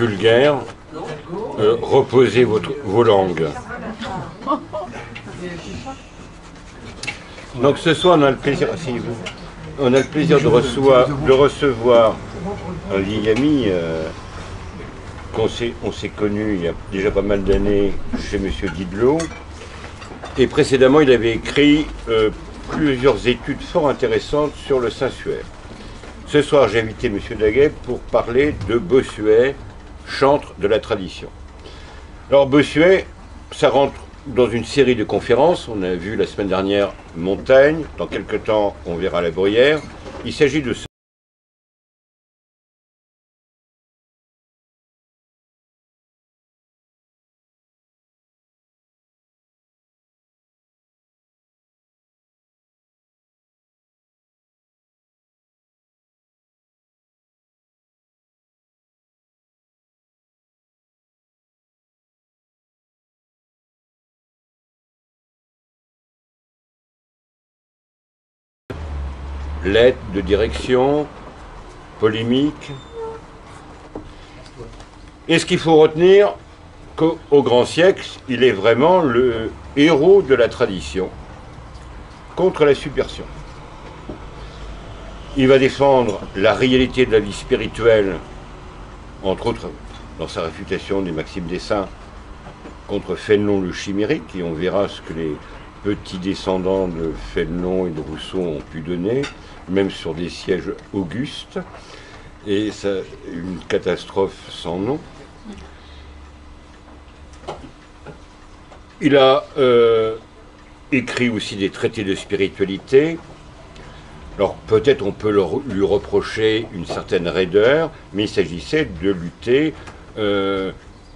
vulgaire, reposez vos langues. Donc ce soir, on a le plaisir, de recevoir un vieil ami. On s'est connu il y a déjà pas mal d'années chez M. Didelot. Et précédemment, il avait écrit plusieurs études fort intéressantes sur le Saint-Suaire. Ce soir, j'ai invité M. Daguet pour parler de Bossuet, chantre de la tradition. Alors Bossuet, ça rentre dans une série de conférences. On a vu la semaine dernière Montaigne. Dans quelques temps, on verra La Bruyère. Il s'agit de lettres de direction, polémique. Et ce qu'il faut retenir, qu'au grand siècle, il est vraiment le héros de la tradition contre la subversion. Il va défendre la réalité de la vie spirituelle, entre autres dans sa réfutation des Maximes des Saints contre Fénelon le chimérique, et on verra ce que les petits descendants de Fénelon et de Rousseau ont pu donner, même sur des sièges augustes, et ça, une catastrophe sans nom. Il a écrit aussi des traités de spiritualité. Alors peut-être on peut lui reprocher une certaine raideur, mais il s'agissait de lutter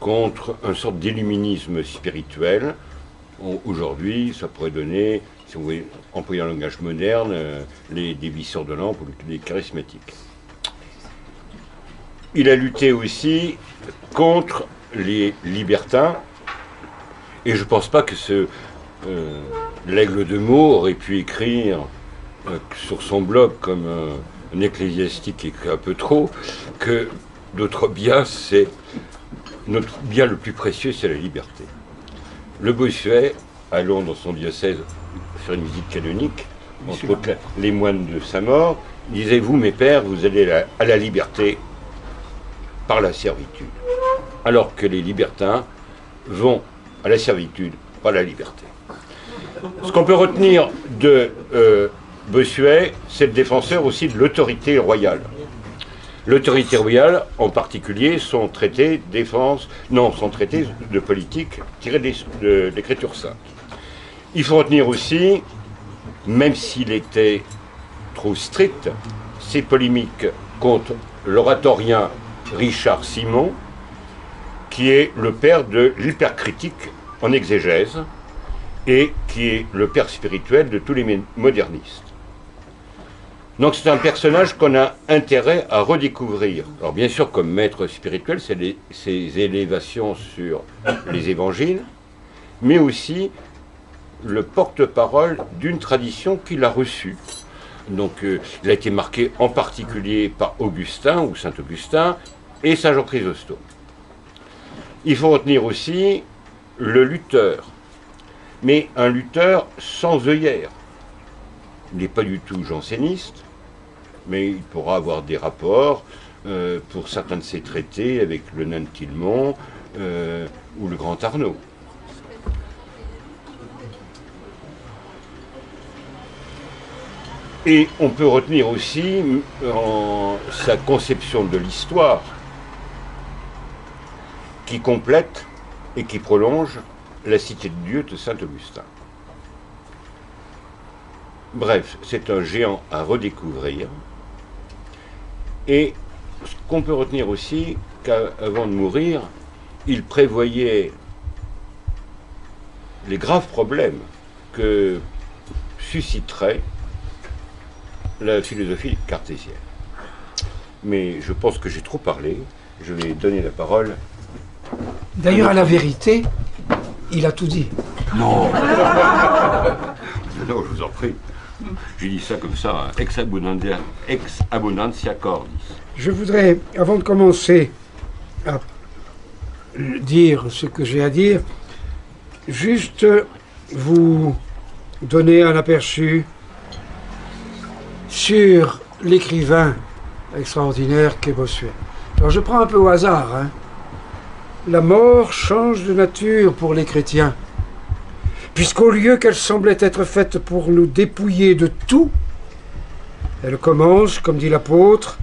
contre une sorte d'illuminisme spirituel. Aujourd'hui, ça pourrait donner, si vous voulez, employer un langage moderne, des visseurs de lampe ou des charismatiques. Il a lutté aussi contre les libertins, et je ne pense pas que l'Aigle de Meaux aurait pu écrire sur son blog comme un ecclésiastique qui écrit un peu trop, que notre bien le plus précieux, c'est la liberté. Le Bossuet, allant dans son diocèse faire une visite canonique, entre autres les moines de Saint-Maur, disait: vous, mes pères, vous allez à la liberté par la servitude. Alors que les libertins vont à la servitude par la liberté. Ce qu'on peut retenir de Bossuet, c'est le défenseur aussi de l'autorité royale. L'autorité royale, en particulier, son traité de politique tiré de l'Écriture sainte. Il faut retenir aussi, même s'il était trop strict, ses polémiques contre l'oratorien Richard Simon, qui est le père de l'hypercritique en exégèse et qui est le père spirituel de tous les modernistes. Donc c'est un personnage qu'on a intérêt à redécouvrir. Alors bien sûr, comme maître spirituel, c'est ses élévations sur les évangiles, mais aussi le porte-parole d'une tradition qu'il a reçue. Donc il a été marqué en particulier par Augustin ou Saint-Augustin et Saint-Jean Chrysostome. Il faut retenir aussi le lutteur, mais un lutteur sans œillère. Il n'est pas du tout janséniste, mais il pourra avoir des rapports pour certains de ses traités avec le nain de Tillemont ou le grand Arnaud. Et on peut retenir aussi sa conception de l'histoire qui complète et qui prolonge la Cité de Dieu de Saint-Augustin. Bref, c'est un géant à redécouvrir. Et ce qu'on peut retenir aussi, qu'avant de mourir, il prévoyait les graves problèmes que susciterait la philosophie cartésienne. Mais je pense que j'ai trop parlé. Je vais donner la parole. D'ailleurs, à la vérité, il a tout dit. Non. Non, je vous en prie. J'ai dit ça comme ça, ex abundantia cordis. Je voudrais, avant de commencer à dire ce que j'ai à dire, juste vous donner un aperçu sur l'écrivain extraordinaire qu'est Bossuet. Alors je prends un peu au hasard, hein. La mort change de nature pour les chrétiens, puisqu'au lieu qu'elle semblait être faite pour nous dépouiller de tout, elle commence, comme dit l'apôtre,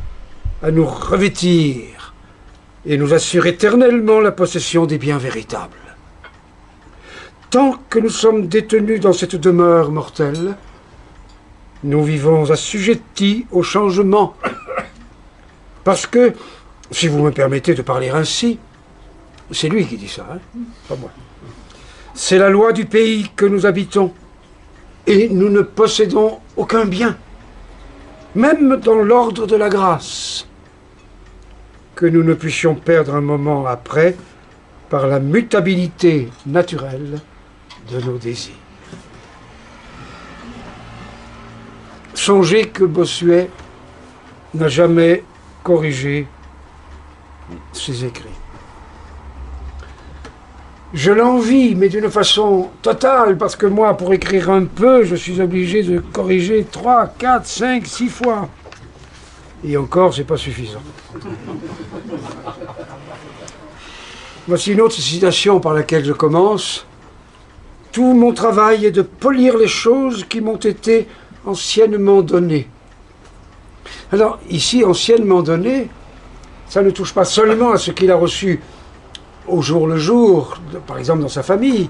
à nous revêtir et nous assure éternellement la possession des biens véritables. Tant que nous sommes détenus dans cette demeure mortelle, nous vivons assujettis au changement. Parce que, si vous me permettez de parler ainsi, c'est lui qui dit ça, hein, pas moi. C'est la loi du pays que nous habitons, et nous ne possédons aucun bien, même dans l'ordre de la grâce, que nous ne puissions perdre un moment après par la mutabilité naturelle de nos désirs. Songez que Bossuet n'a jamais corrigé ses écrits. Je l'envie, mais d'une façon totale, parce que moi, pour écrire un peu, je suis obligé de corriger 3, 4, 5, 6 fois. Et encore, c'est pas suffisant. Voici une autre citation par laquelle je commence. Tout mon travail est de polir les choses qui m'ont été anciennement données. Alors, ici, anciennement données, ça ne touche pas seulement à ce qu'il a reçu au jour le jour, par exemple dans sa famille.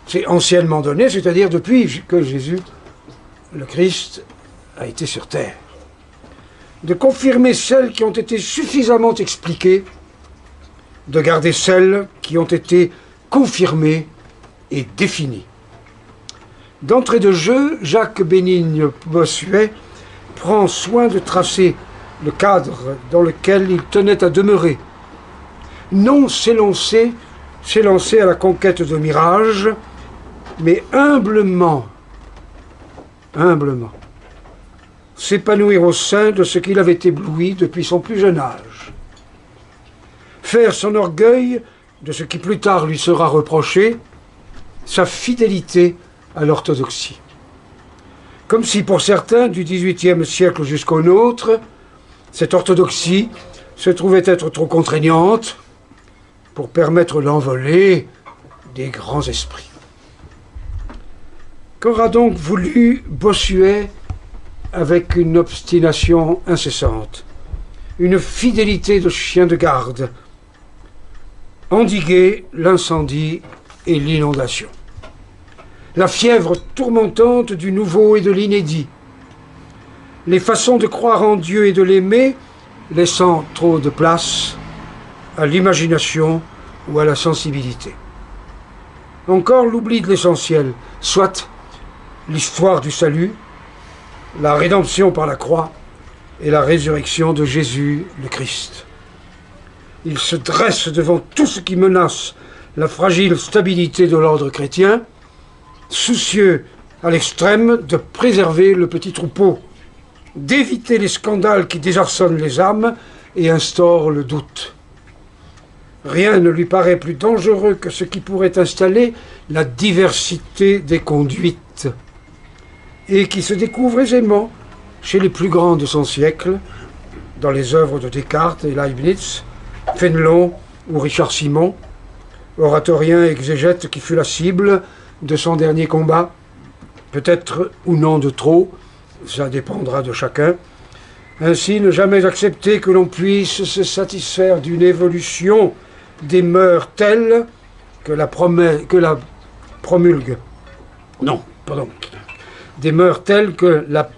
C'est anciennement donné, c'est-à-dire depuis que Jésus, le Christ, a été sur terre. De confirmer celles qui ont été suffisamment expliquées, de garder celles qui ont été confirmées et définies. D'entrée de jeu, Jacques Bénigne Bossuet prend soin de tracer le cadre dans lequel il tenait à demeurer. Non s'élancer à la conquête de mirages, mais humblement, s'épanouir au sein de ce qu'il avait ébloui depuis son plus jeune âge. Faire son orgueil de ce qui plus tard lui sera reproché, sa fidélité à l'orthodoxie. Comme si pour certains du XVIIIe siècle jusqu'au nôtre, cette orthodoxie se trouvait être trop contraignante pour permettre l'envolée des grands esprits. Qu'aura donc voulu Bossuet avec une obstination incessante, une fidélité de chien de garde, endiguer l'incendie et l'inondation, la fièvre tourmentante du nouveau et de l'inédit, les façons de croire en Dieu et de l'aimer, laissant trop de place à l'imagination ou à la sensibilité. Encore l'oubli de l'essentiel, soit l'histoire du salut, la rédemption par la croix et la résurrection de Jésus le Christ. Il se dresse devant tout ce qui menace la fragile stabilité de l'ordre chrétien, soucieux à l'extrême de préserver le petit troupeau, d'éviter les scandales qui désarçonnent les âmes et instaurent le doute. Rien ne lui paraît plus dangereux que ce qui pourrait installer la diversité des conduites et qui se découvre aisément chez les plus grands de son siècle, dans les œuvres de Descartes et Leibniz, Fénelon ou Richard Simon, oratorien et exégète qui fut la cible de son dernier combat, peut-être ou non de trop, ça dépendra de chacun. Ainsi, ne jamais accepter que l'on puisse se satisfaire d'une évolution des mœurs telles que la promulgue. Non, pardon. Des mœurs telles que la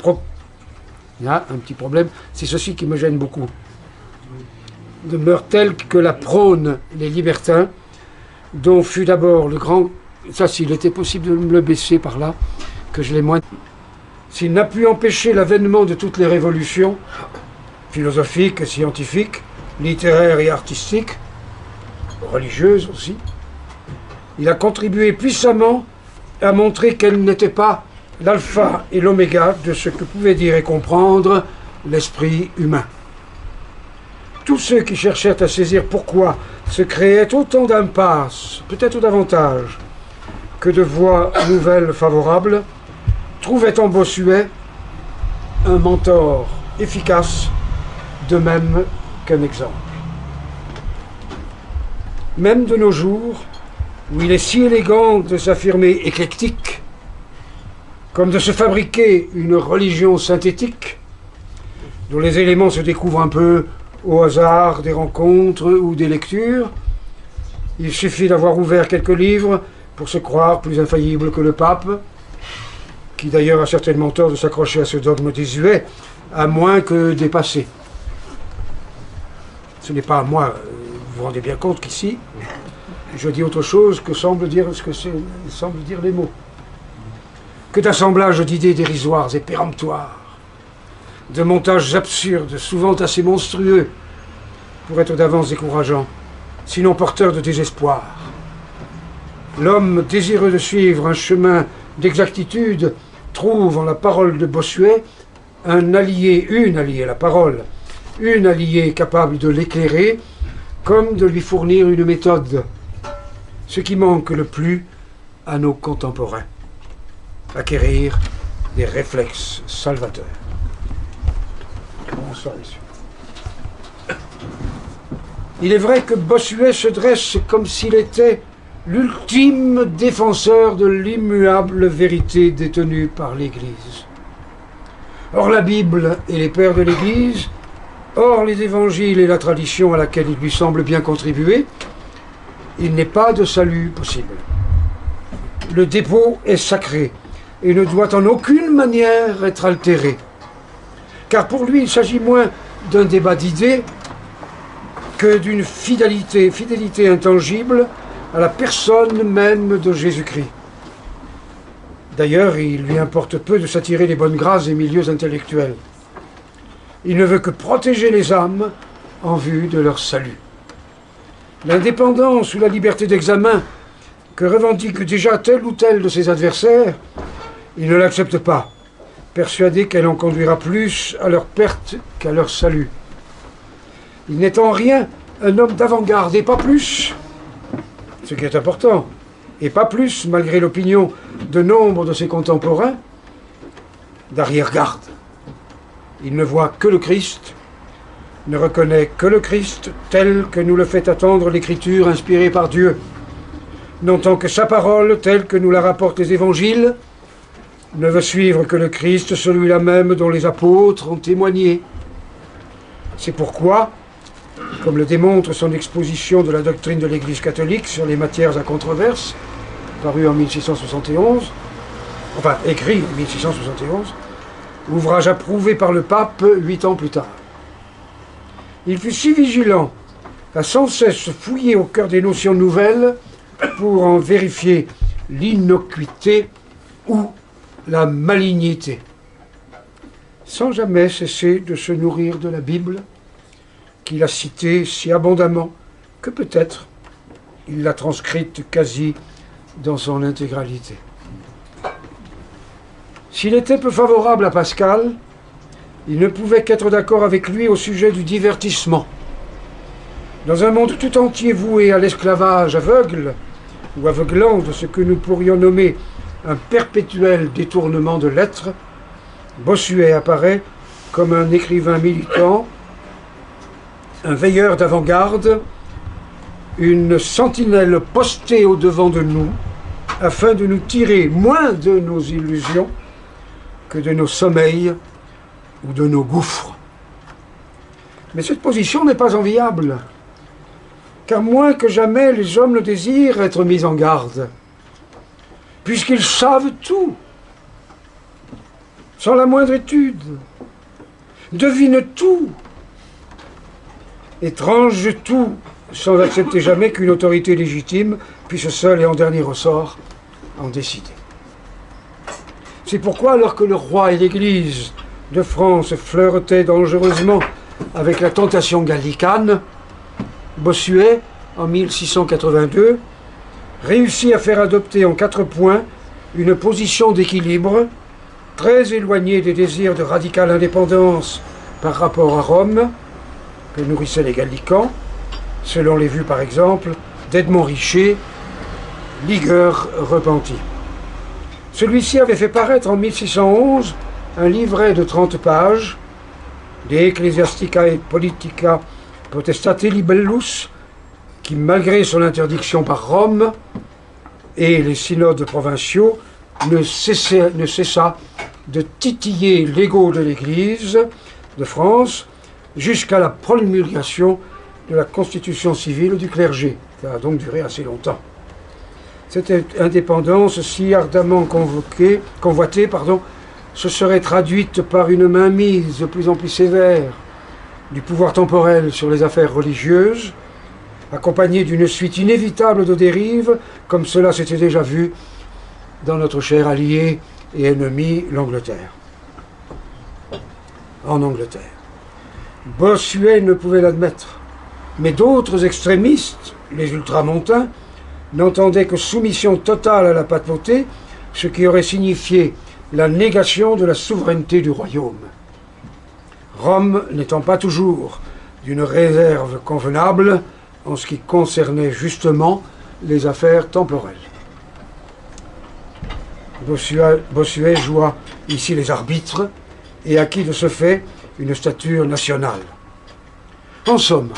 Il y a un petit problème, c'est ceci qui me gêne beaucoup. De mœurs telles que la prônent les libertins, dont fut d'abord le grand... Ça, s'il était possible de me le baisser par là, que je l'ai moins... S'il n'a pu empêcher l'avènement de toutes les révolutions, philosophiques et scientifiques, littéraires et artistiques, religieuses aussi, il a contribué puissamment à montrer qu'elle n'était pas l'alpha et l'oméga de ce que pouvait dire et comprendre l'esprit humain. tous ceux qui cherchèrent à saisir pourquoi se créaient autant d'impasses, peut-être davantage, que de voies nouvelles favorables, trouvaient en Bossuet un mentor efficace, de même qu'un exemple. Même de nos jours, où il est si élégant de s'affirmer éclectique, comme de se fabriquer une religion synthétique, dont les éléments se découvrent un peu au hasard des rencontres ou des lectures, il suffit d'avoir ouvert quelques livres pour se croire plus infaillible que le pape, qui d'ailleurs a certainement tort de s'accrocher à ce dogme désuet, à moins que dépassé. Ce n'est pas à moi, vous vous rendez bien compte qu'ici, je dis autre chose que semblent dire les mots. Que d'assemblage d'idées dérisoires et péremptoires, de montages absurdes, souvent assez monstrueux, pour être d'avance décourageants, sinon porteurs de désespoir. L'homme désireux de suivre un chemin d'exactitude trouve en la parole de Bossuet une alliée, la parole, une alliée capable de l'éclairer, comme de lui fournir une méthode, ce qui manque le plus à nos contemporains. Acquérir des réflexes salvateurs. Bonsoir, messieurs. Il est vrai que Bossuet se dresse comme s'il était l'ultime défenseur de l'immuable vérité détenue par l'Église. Or la Bible et les pères de l'Église, or les évangiles et la tradition à laquelle il lui semble bien contribuer, il n'est pas de salut possible. Le dépôt est sacré et ne doit en aucune manière être altéré. Car pour lui, il s'agit moins d'un débat d'idées que d'une fidélité intangible à la personne même de Jésus-Christ. D'ailleurs, il lui importe peu de s'attirer les bonnes grâces des milieux intellectuels. Il ne veut que protéger les âmes en vue de leur salut. L'indépendance ou la liberté d'examen que revendique déjà tel ou tel de ses adversaires, il ne l'accepte pas, persuadé qu'elle en conduira plus à leur perte qu'à leur salut. Il n'est en rien un homme d'avant-garde, et pas plus, ce qui est important, et pas plus, malgré l'opinion de nombre de ses contemporains, d'arrière-garde. Il ne voit que le Christ, ne reconnaît que le Christ tel que nous le fait attendre l'Écriture inspirée par Dieu, n'entend que sa parole telle que nous la rapportent les évangiles, ne veut suivre que le Christ, celui-là même dont les apôtres ont témoigné. C'est pourquoi, comme le démontre son exposition de la doctrine de l'Église catholique sur les matières à controverse, paru en 1671, enfin écrit en 1671, ouvrage approuvé par le pape 8 ans plus tard. Il fut si vigilant à sans cesse fouiller au cœur des notions nouvelles pour en vérifier l'innocuité ou la malignité, sans jamais cesser de se nourrir de la Bible, qu'il a citée si abondamment que peut-être il l'a transcrite quasi dans son intégralité. S'il était peu favorable à Pascal, il ne pouvait qu'être d'accord avec lui au sujet du divertissement. Dans un monde tout entier voué à l'esclavage aveugle, ou aveuglant de ce que nous pourrions nommer un perpétuel détournement de l'être, Bossuet apparaît comme un écrivain militant, un veilleur d'avant-garde, une sentinelle postée au-devant de nous, afin de nous tirer moins de nos illusions que de nos sommeils ou de nos gouffres. Mais cette position n'est pas enviable, car moins que jamais les hommes le désirent être mis en garde, puisqu'ils savent tout, sans la moindre étude, devinent tout, étrangent tout, sans accepter jamais qu'une autorité légitime puisse seule et en dernier ressort en décider. C'est pourquoi, alors que le roi et l'Église de France fleuretaient dangereusement avec la tentation gallicane, Bossuet, en 1682, réussit à faire adopter en 4 points une position d'équilibre, très éloignée des désirs de radicale indépendance par rapport à Rome, que nourrissaient les Gallicans, selon les vues par exemple d'Edmond Richer, ligueur repenti. Celui-ci avait fait paraître en 1611 un livret de 30 pages, De Ecclesiasticae Politica Potestate Libellus, qui, malgré son interdiction par Rome et les synodes provinciaux, ne cessa de titiller l'ego de l'Église de France jusqu'à la promulgation de la constitution civile du clergé, qui a donc duré assez longtemps. Cette indépendance si ardemment convoitée, se serait traduite par une mainmise de plus en plus sévère du pouvoir temporel sur les affaires religieuses, accompagnée d'une suite inévitable de dérives, comme cela s'était déjà vu dans notre cher allié et ennemi, l'Angleterre. En Angleterre. Bossuet ne pouvait l'admettre, mais d'autres extrémistes, les ultramontains, n'entendaient que soumission totale à la papauté, ce qui aurait signifié la négation de la souveraineté du royaume. Rome n'étant pas toujours d'une réserve convenable en ce qui concernait justement les affaires temporelles. Bossuet joua ici les arbitres et acquit de ce fait une stature nationale. En somme,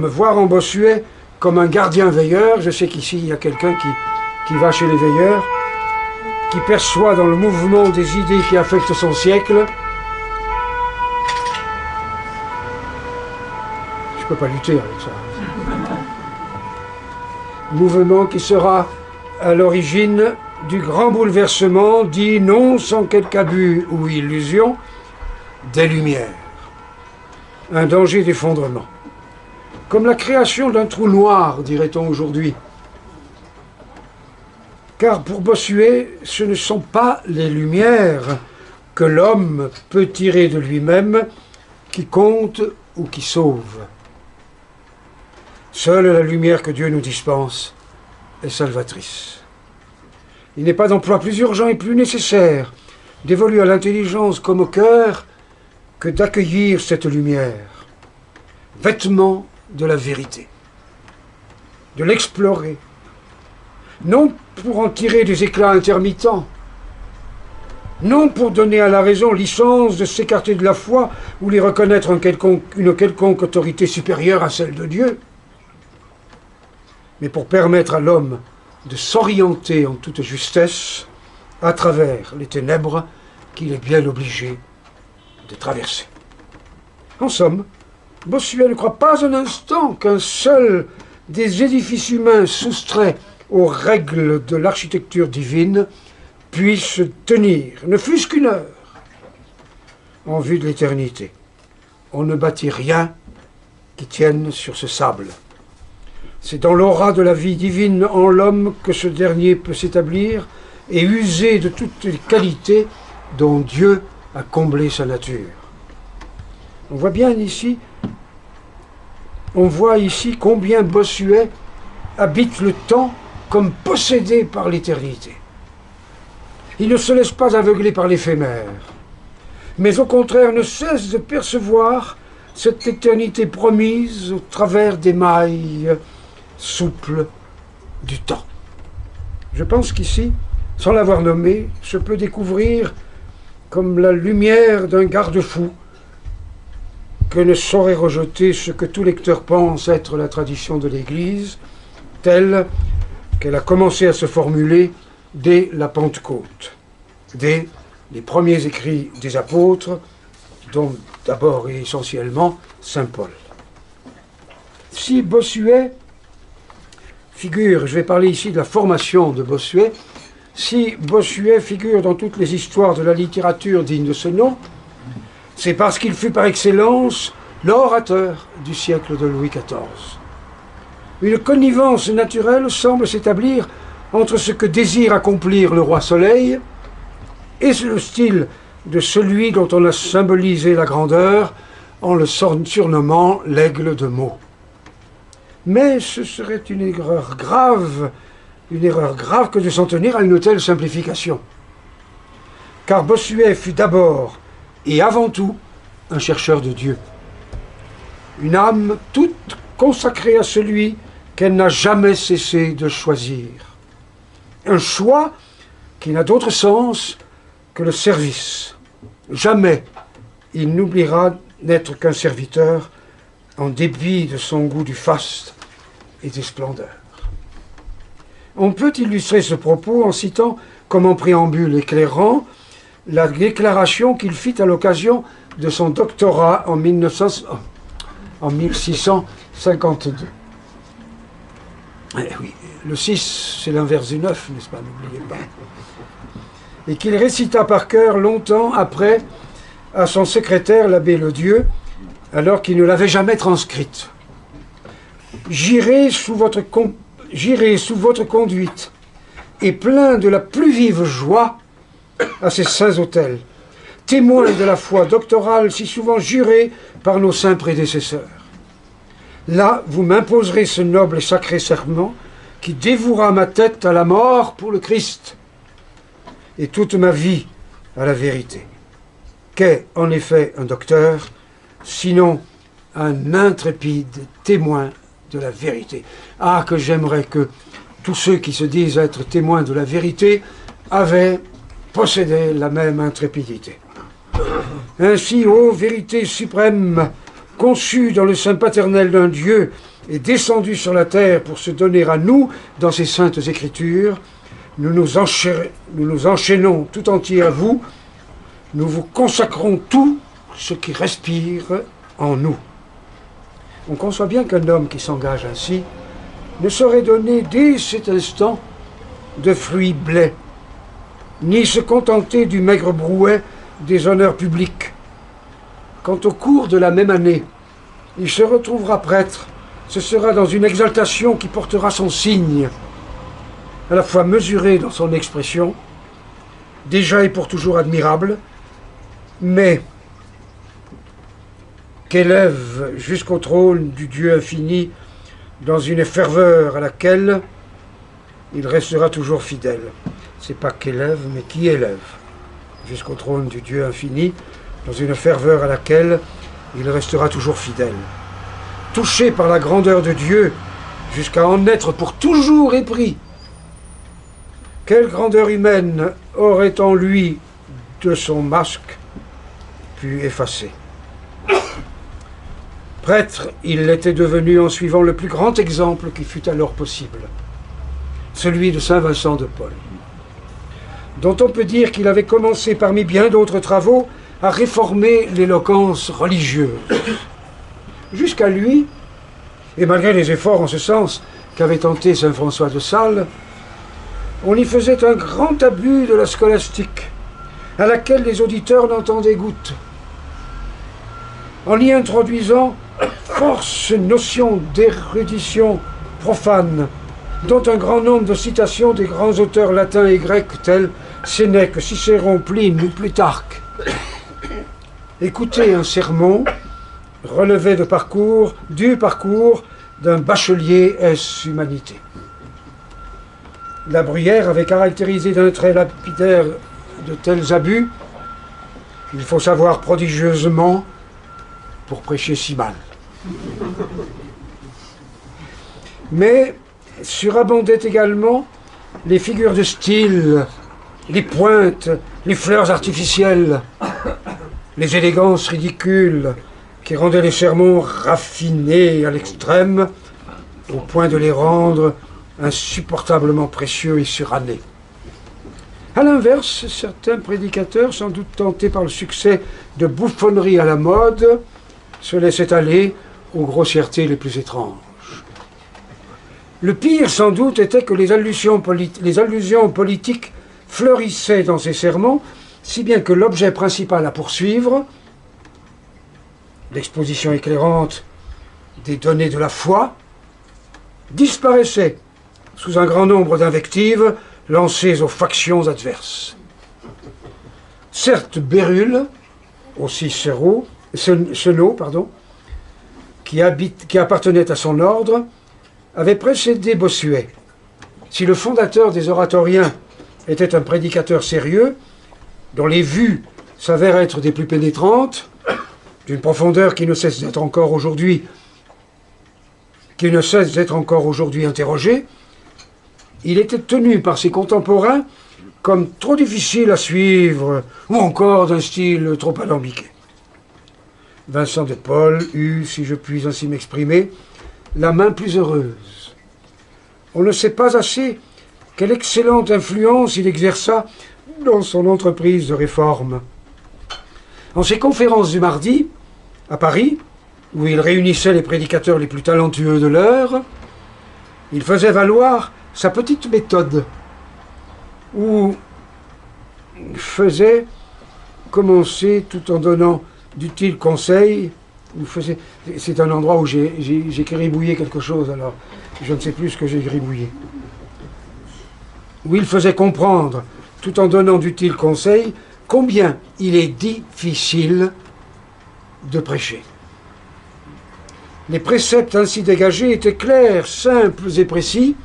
voir en Bossuet comme un gardien veilleur, je sais qu'ici il y a quelqu'un qui va chez les veilleurs, qui perçoit dans le mouvement des idées qui affectent son siècle. Je ne peux pas lutter avec ça. Mouvement qui sera à l'origine du grand bouleversement, dit non sans quelque abus ou illusion, des Lumières. Un danger d'effondrement. Comme la création d'un trou noir, dirait-on aujourd'hui. Car pour Bossuet, ce ne sont pas les Lumières que l'homme peut tirer de lui-même qui comptent ou qui sauvent. Seule la lumière que Dieu nous dispense est salvatrice. Il n'est pas d'emploi plus urgent et plus nécessaire, dévolu à l'intelligence comme au cœur, que d'accueillir cette lumière, vêtement de la vérité, de l'explorer, non pour en tirer des éclats intermittents, non pour donner à la raison licence de s'écarter de la foi ou lui reconnaître une quelconque autorité supérieure à celle de Dieu, mais pour permettre à l'homme de s'orienter en toute justesse à travers les ténèbres qu'il est bien obligé de traverser. En somme, Bossuet ne croit pas un instant qu'un seul des édifices humains soustraits aux règles de l'architecture divine puisse tenir, ne fût-ce qu'une heure, en vue de l'éternité. On ne bâtit rien qui tienne sur ce sable. C'est dans l'aura de la vie divine en l'homme que ce dernier peut s'établir et user de toutes les qualités dont Dieu a comblé sa nature. On voit ici combien Bossuet habite le temps comme possédé par l'éternité. Il ne se laisse pas aveugler par l'éphémère, mais au contraire ne cesse de percevoir cette éternité promise au travers des mailles souples du temps. Je pense qu'ici, sans l'avoir nommé, je peux découvrir comme la lumière d'un garde-fou que ne saurait rejeter ce que tout lecteur pense être la tradition de l'Église, telle qu'elle a commencé à se formuler dès la Pentecôte, dès les premiers écrits des apôtres, dont d'abord et essentiellement saint Paul. Si Bossuet figure, je vais parler ici de la formation de Bossuet, si Bossuet figure dans toutes les histoires de la littérature digne de ce nom, c'est parce qu'il fut par excellence l'orateur du siècle de Louis XIV. Une connivence naturelle semble s'établir entre ce que désire accomplir le roi Soleil et le style de celui dont on a symbolisé la grandeur en le surnommant l'aigle de Meaux. Mais ce serait une erreur grave que de s'en tenir à une telle simplification. Car Bossuet fut d'abord et avant tout un chercheur de Dieu. Une âme toute consacrée à celui qu'elle n'a jamais cessé de choisir. Un choix qui n'a d'autre sens que le service. Jamais il n'oubliera n'être qu'un serviteur en dépit de son goût du faste et des splendeurs. On peut illustrer ce propos en citant comme en préambule éclairant la déclaration qu'il fit à l'occasion de son doctorat en 1652. Eh oui, le 6, c'est l'inverse du 9, n'est-ce pas, n'oubliez pas. Et qu'il récita par cœur longtemps après à son secrétaire, l'abbé Ledieu, alors qu'il ne l'avait jamais transcrite. J'irai sous votre conduite, et plein de la plus vive joie à ces saints autels, témoins de la foi doctorale si souvent jurée par nos saints prédécesseurs. Là, vous m'imposerez ce noble et sacré serment qui dévouera ma tête à la mort pour le Christ et toute ma vie à la vérité. Qu'est en effet un docteur, sinon un intrépide témoin de la vérité. Ah, que j'aimerais que tous ceux qui se disent être témoins de la vérité possédaient la même intrépidité. Ainsi, ô vérité suprême, conçue dans le sein paternel d'un Dieu et descendue sur la terre pour se donner à nous dans ses saintes écritures, nous nous enchaînons tout entier à vous, nous vous consacrons tout ce qui respire en nous. On conçoit bien qu'un homme qui s'engage ainsi ne saurait donner dès cet instant de fruits blés, ni se contenter du maigre brouet des honneurs publics. Quand au cours de la même année, il se retrouvera prêtre, ce sera dans une exaltation qui portera son signe, à la fois mesuré dans son expression, déjà et pour toujours admirable, mais qu'élève jusqu'au trône du Dieu infini dans une ferveur à laquelle il restera toujours fidèle. C'est pas qu'élève, mais qui élève jusqu'au trône du Dieu infini dans une ferveur à laquelle il restera toujours fidèle. Touché par la grandeur de Dieu jusqu'à en être pour toujours épris. Quelle grandeur humaine aurait en lui de son masque pu effacer? Prêtre, il l'était devenu en suivant le plus grand exemple qui fut alors possible, celui de saint Vincent de Paul, dont on peut dire qu'il avait commencé parmi bien d'autres travaux à réformer l'éloquence religieuse. Jusqu'à lui, et malgré les efforts en ce sens qu'avait tenté saint François de Sales, on y faisait un grand abus de la scolastique, à laquelle les auditeurs n'entendaient goutte, en y introduisant force notion d'érudition profane, dont un grand nombre de citations des grands auteurs latins et grecs tels Sénèque, Cicéron, Pline ou Plutarque. Écouter un sermon relevait du parcours d'un bachelier ès-humanité. La Bruyère avait caractérisé d'un trait lapidaire de tels abus qu'il faut savoir prodigieusement pour prêcher si mal. Mais surabondaient également les figures de style, les pointes, les fleurs artificielles, les élégances ridicules qui rendaient les sermons raffinés à l'extrême, au point de les rendre insupportablement précieux et surannés. À l'inverse, certains prédicateurs, sans doute tentés par le succès de bouffonneries à la mode, se laissaient aller aux grossièretés les plus étranges. Le pire, sans doute, était que les allusions politiques fleurissaient dans ces sermons, si bien que l'objet principal à poursuivre, l'exposition éclairante des données de la foi, disparaissait sous un grand nombre d'invectives lancées aux factions adverses. Certes, Bérulle, aussi Senot, qui appartenait à son ordre, avait précédé Bossuet. Si le fondateur des oratoriens était un prédicateur sérieux, dont les vues s'avèrent être des plus pénétrantes, d'une profondeur qui ne cesse d'être encore aujourd'hui interrogée, il était tenu par ses contemporains comme trop difficile à suivre ou encore d'un style trop alambiqué. Vincent de Paul eut, si je puis ainsi m'exprimer, la main plus heureuse. On ne sait pas assez quelle excellente influence il exerça dans son entreprise de réforme. En ses conférences du mardi, à Paris, où il réunissait les prédicateurs les plus talentueux de l'heure, il faisait valoir sa petite méthode, où il faisait commencer tout en donnant d'utiles conseils. C'est un endroit où j'ai gribouillé quelque chose, alors je ne sais plus ce que j'ai gribouillé. Où il faisait comprendre, tout en donnant d'utiles conseils, combien il est difficile de prêcher. Les préceptes ainsi dégagés étaient clairs, simples et précis,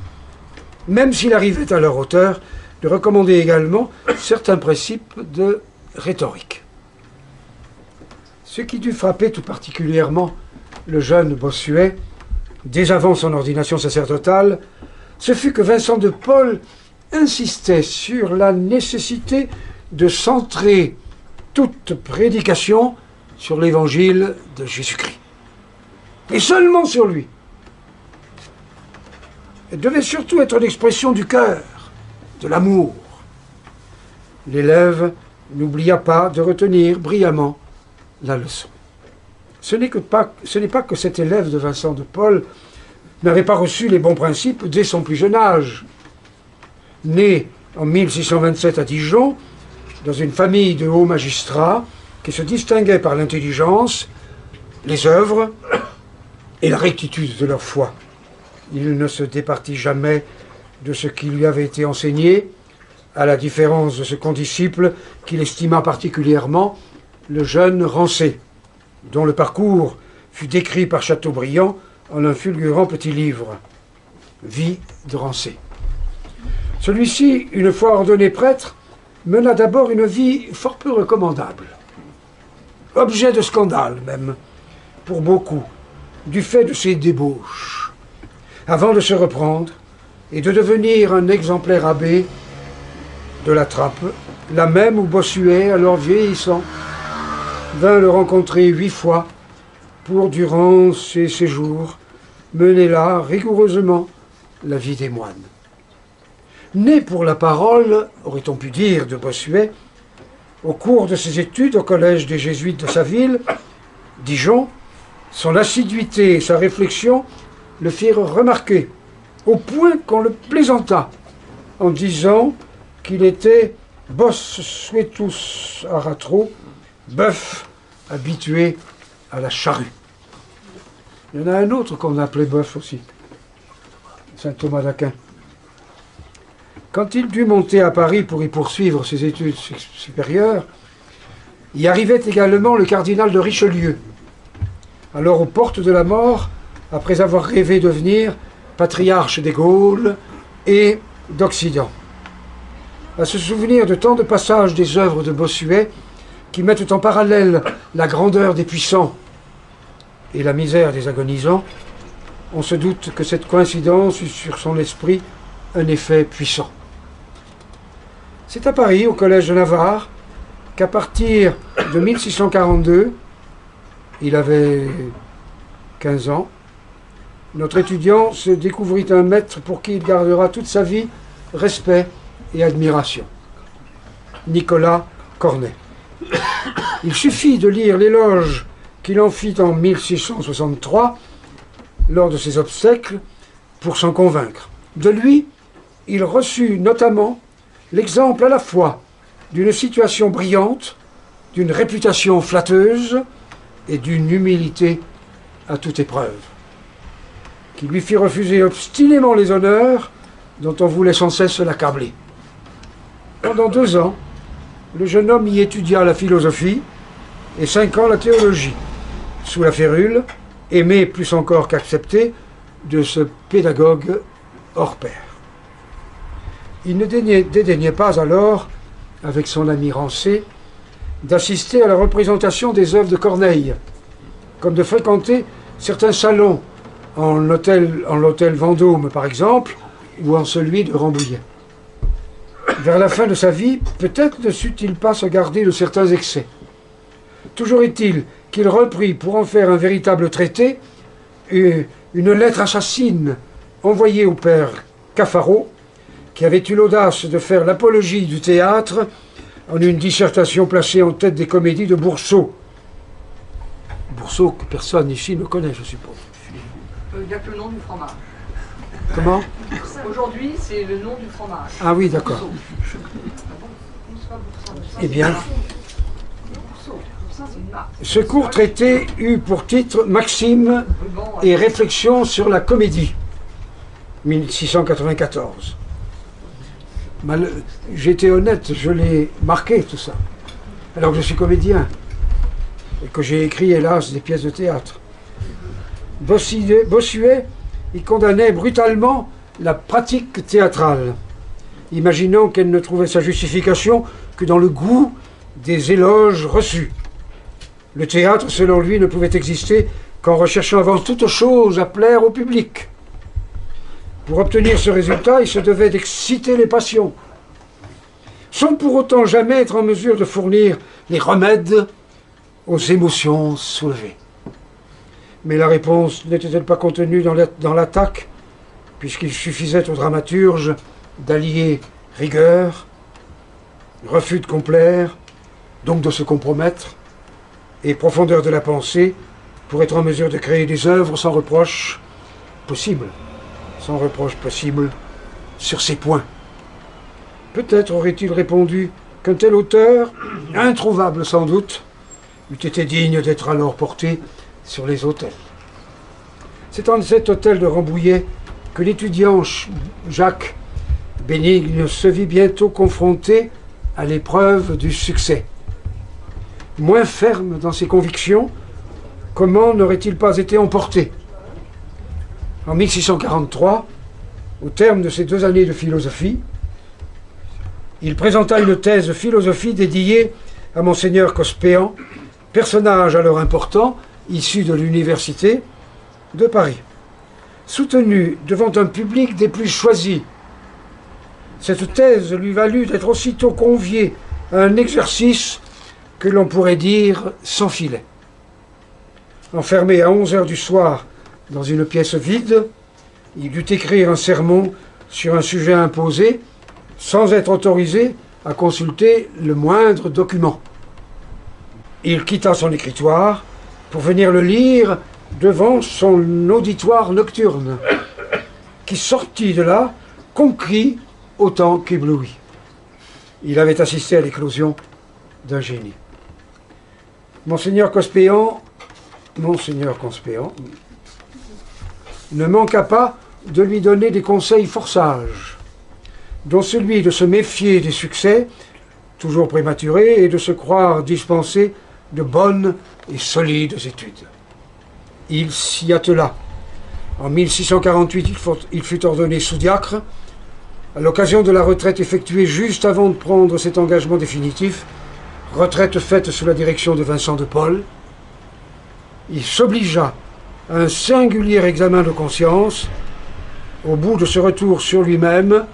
même s'il arrivait à leur auteur de recommander également certains principes de rhétorique. Ce qui dut frapper tout particulièrement le jeune Bossuet, dès avant son ordination sacerdotale, ce fut que Vincent de Paul insistait sur la nécessité de centrer toute prédication sur l'évangile de Jésus-Christ. Et seulement sur lui. Elle devait surtout être l'expression du cœur, de l'amour. L'élève n'oublia pas de retenir brillamment la leçon. Ce n'est pas que cet élève de Vincent de Paul n'avait pas reçu les bons principes dès son plus jeune âge. Né en 1627 à Dijon, dans une famille de hauts magistrats qui se distinguaient par l'intelligence, les œuvres et la rectitude de leur foi. Il ne se départit jamais de ce qui lui avait été enseigné, à la différence de ce condisciple qu'il estima particulièrement, le jeune Rancé, dont le parcours fut décrit par Chateaubriand en un fulgurant petit livre, Vie de Rancé. Celui-ci, une fois ordonné prêtre, mena d'abord une vie fort peu recommandable, objet de scandale même, pour beaucoup, du fait de ses débauches, avant de se reprendre et de devenir un exemplaire abbé de la Trappe, la même où Bossuet, alors vieillissant, vint le rencontrer 8 fois pour, durant ses séjours, mener là rigoureusement la vie des moines. Né pour la parole, aurait-on pu dire de Bossuet, au cours de ses études au collège des Jésuites de sa ville, Dijon, son assiduité et sa réflexion le firent remarquer, au point qu'on le plaisanta, en disant qu'il était bossuetus aratro, bœuf habitué à la charrue. Il y en a un autre qu'on appelait bœuf aussi, saint Thomas d'Aquin. Quand il dut monter à Paris pour y poursuivre ses études supérieures, y arrivait également le cardinal de Richelieu, alors aux portes de la mort, après avoir rêvé devenir patriarche des Gaules et d'Occident. À se souvenir de tant de passages des œuvres de Bossuet qui mettent en parallèle la grandeur des puissants et la misère des agonisants, on se doute que cette coïncidence eut sur son esprit un effet puissant. C'est à Paris, au collège de Navarre, qu'à partir de 1642, il avait 15 ans, notre étudiant se découvrit un maître pour qui il gardera toute sa vie respect et admiration. Nicolas Cornet. Il suffit de lire l'éloge qu'il en fit en 1663 lors de ses obsèques pour s'en convaincre. De lui, il reçut notamment l'exemple à la fois d'une situation brillante, d'une réputation flatteuse et d'une humilité à toute épreuve, qui lui fit refuser obstinément les honneurs dont on voulait sans cesse l'accabler. Pendant 2 ans, le jeune homme y étudia la philosophie et 5 ans la théologie, sous la férule, aimé plus encore qu'accepté, de ce pédagogue hors pair. Il ne dédaignait pas alors, avec son ami Rancé, d'assister à la représentation des œuvres de Corneille, comme de fréquenter certains salons en l'hôtel Vendôme par exemple, ou en celui de Rambouillet. Vers la fin de sa vie, peut-être ne sut-il pas se garder de certains excès. Toujours est-il qu'il reprit pour en faire un véritable traité une lettre assassine envoyée au père Caffarot, qui avait eu l'audace de faire l'apologie du théâtre en une dissertation placée en tête des comédies de Boursault. Boursault que personne ici ne connaît, je suppose. Il n'y a que le nom du fromage. Comment? Aujourd'hui, c'est le nom du fromage. Ah oui, d'accord. Eh bien, ce court traité eut pour titre Maxime et réflexions sur la comédie, 1694. J'étais honnête, je l'ai marqué tout ça, alors que je suis comédien et que j'ai écrit, hélas, des pièces de théâtre. Bossuet y condamnait brutalement la pratique théâtrale, imaginant qu'elle ne trouvait sa justification que dans le goût des éloges reçus. Le théâtre, selon lui, ne pouvait exister qu'en recherchant avant toute chose à plaire au public. Pour obtenir ce résultat, il se devait d'exciter les passions, sans pour autant jamais être en mesure de fournir les remèdes aux émotions soulevées. Mais la réponse n'était-elle pas contenue dans l'attaque, puisqu'il suffisait au dramaturge d'allier rigueur, refus de complaire, donc de se compromettre, et profondeur de la pensée, pour être en mesure de créer des œuvres sans reproche possible, sur ces points. Peut-être aurait-il répondu qu'un tel auteur, introuvable sans doute, eût été digne d'être alors porté sur les autels. C'est en cet hôtel de Rambouillet que l'étudiant Jacques Bénigne se vit bientôt confronté à l'épreuve du succès. Moins ferme dans ses convictions, comment n'aurait-il pas été emporté? En 1643, au terme de ses 2 années de philosophie, il présenta une thèse de philosophie dédiée à Monseigneur Cospéan, personnage alors important, issu de l'université de Paris, soutenu devant un public des plus choisis. Cette thèse lui valut d'être aussitôt convié à un exercice que l'on pourrait dire sans filet. Enfermé à 11 heures du soir dans une pièce vide, il dut écrire un sermon sur un sujet imposé sans être autorisé à consulter le moindre document. Il quitta son écritoire pour venir le lire devant son auditoire nocturne, qui sortit de là conquis autant qu'ébloui. Il avait assisté à l'éclosion d'un génie. Monseigneur Cospéan ne manqua pas de lui donner des conseils fort sages, dont celui de se méfier des succès, toujours prématurés, et de se croire dispensé de bonnes et solides études. Il s'y attela. En 1648, il fut ordonné sous-diacre. À l'occasion de la retraite effectuée juste avant de prendre cet engagement définitif, retraite faite sous la direction de Vincent de Paul, il s'obligea à un singulier examen de conscience. Au bout de ce retour sur lui-même,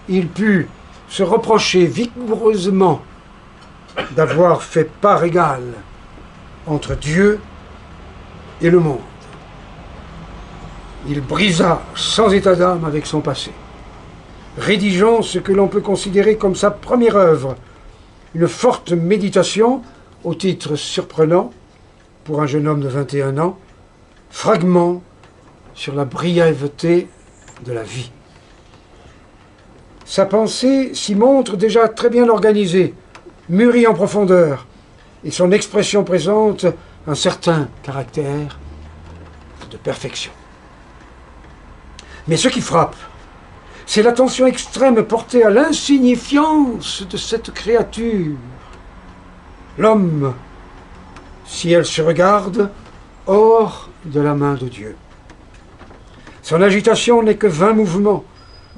il put se reprocher vigoureusement d'avoir fait part égale entre Dieu et le monde. Il brisa sans état d'âme avec son passé, rédigeant ce que l'on peut considérer comme sa première œuvre, une forte méditation au titre surprenant pour un jeune homme de 21 ans, Fragment sur la brièveté de la vie. Sa pensée s'y montre déjà très bien organisée, mûrie en profondeur, et son expression présente un certain caractère de perfection. Mais ce qui frappe, c'est l'attention extrême portée à l'insignifiance de cette créature. L'homme, si elle se regarde, hors de la main de Dieu. Son agitation n'est que vain mouvement,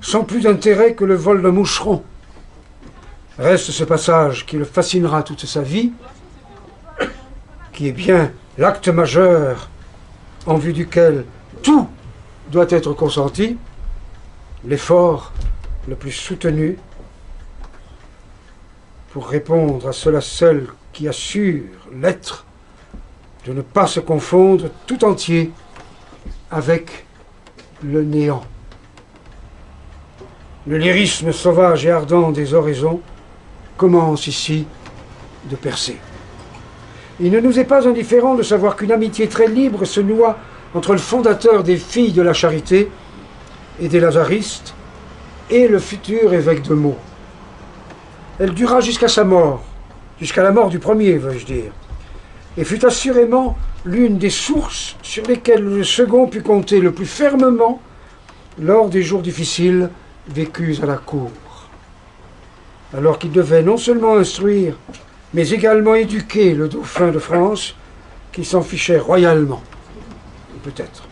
sans plus d'intérêt que le vol d'un moucheron. Reste ce passage qui le fascinera toute sa vie, qui est bien l'acte majeur en vue duquel tout doit être consenti, l'effort le plus soutenu pour répondre à cela seul qui assure l'être de ne pas se confondre tout entier avec le néant. Le lyrisme sauvage et ardent des oraisons commence ici de percer. Il ne nous est pas indifférent de savoir qu'une amitié très libre se noua entre le fondateur des Filles de la Charité et des Lazaristes et le futur évêque de Meaux. Elle dura jusqu'à sa mort, jusqu'à la mort du premier, veux-je dire, et fut assurément l'une des sources sur lesquelles le second put compter le plus fermement lors des jours difficiles vécus à la cour, alors qu'il devait non seulement instruire, mais également éduquer le dauphin de France, qui s'en fichait royalement, peut-être.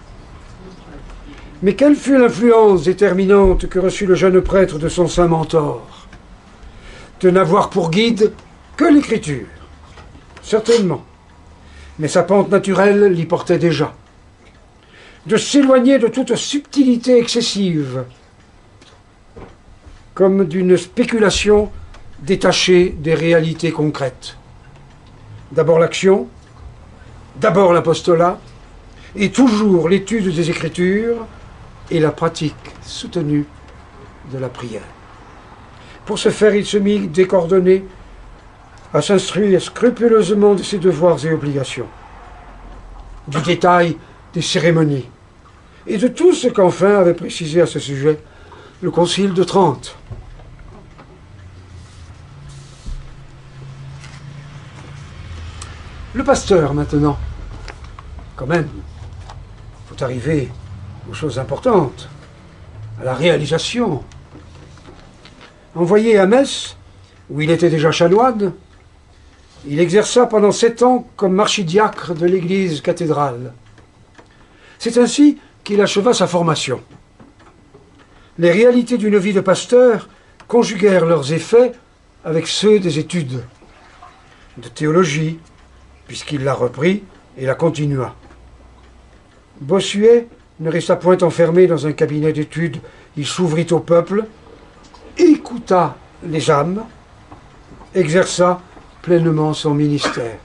Mais quelle fut l'influence déterminante que reçut le jeune prêtre de son saint mentor? De n'avoir pour guide que l'écriture, certainement, mais sa pente naturelle l'y portait déjà. De s'éloigner de toute subtilité excessive, comme d'une spéculation détachée des réalités concrètes. D'abord l'action, d'abord l'apostolat, et toujours l'étude des Écritures et la pratique soutenue de la prière. Pour ce faire, il se mit décoordonné à s'instruire scrupuleusement de ses devoirs et obligations, du détail des cérémonies, et de tout ce qu'enfin avait précisé à ce sujet le Concile de Trente. Le pasteur, maintenant, quand même, il faut arriver aux choses importantes, à la réalisation. Envoyé à Metz, où il était déjà chanoine, il exerça pendant 7 ans comme archidiacre de l'église cathédrale. C'est ainsi qu'il acheva sa formation. Les réalités d'une vie de pasteur conjuguèrent leurs effets avec ceux des études de théologie, puisqu'il la reprit et la continua. Bossuet ne resta point enfermé dans un cabinet d'études, il s'ouvrit au peuple, écouta les âmes, exerça pleinement son ministère.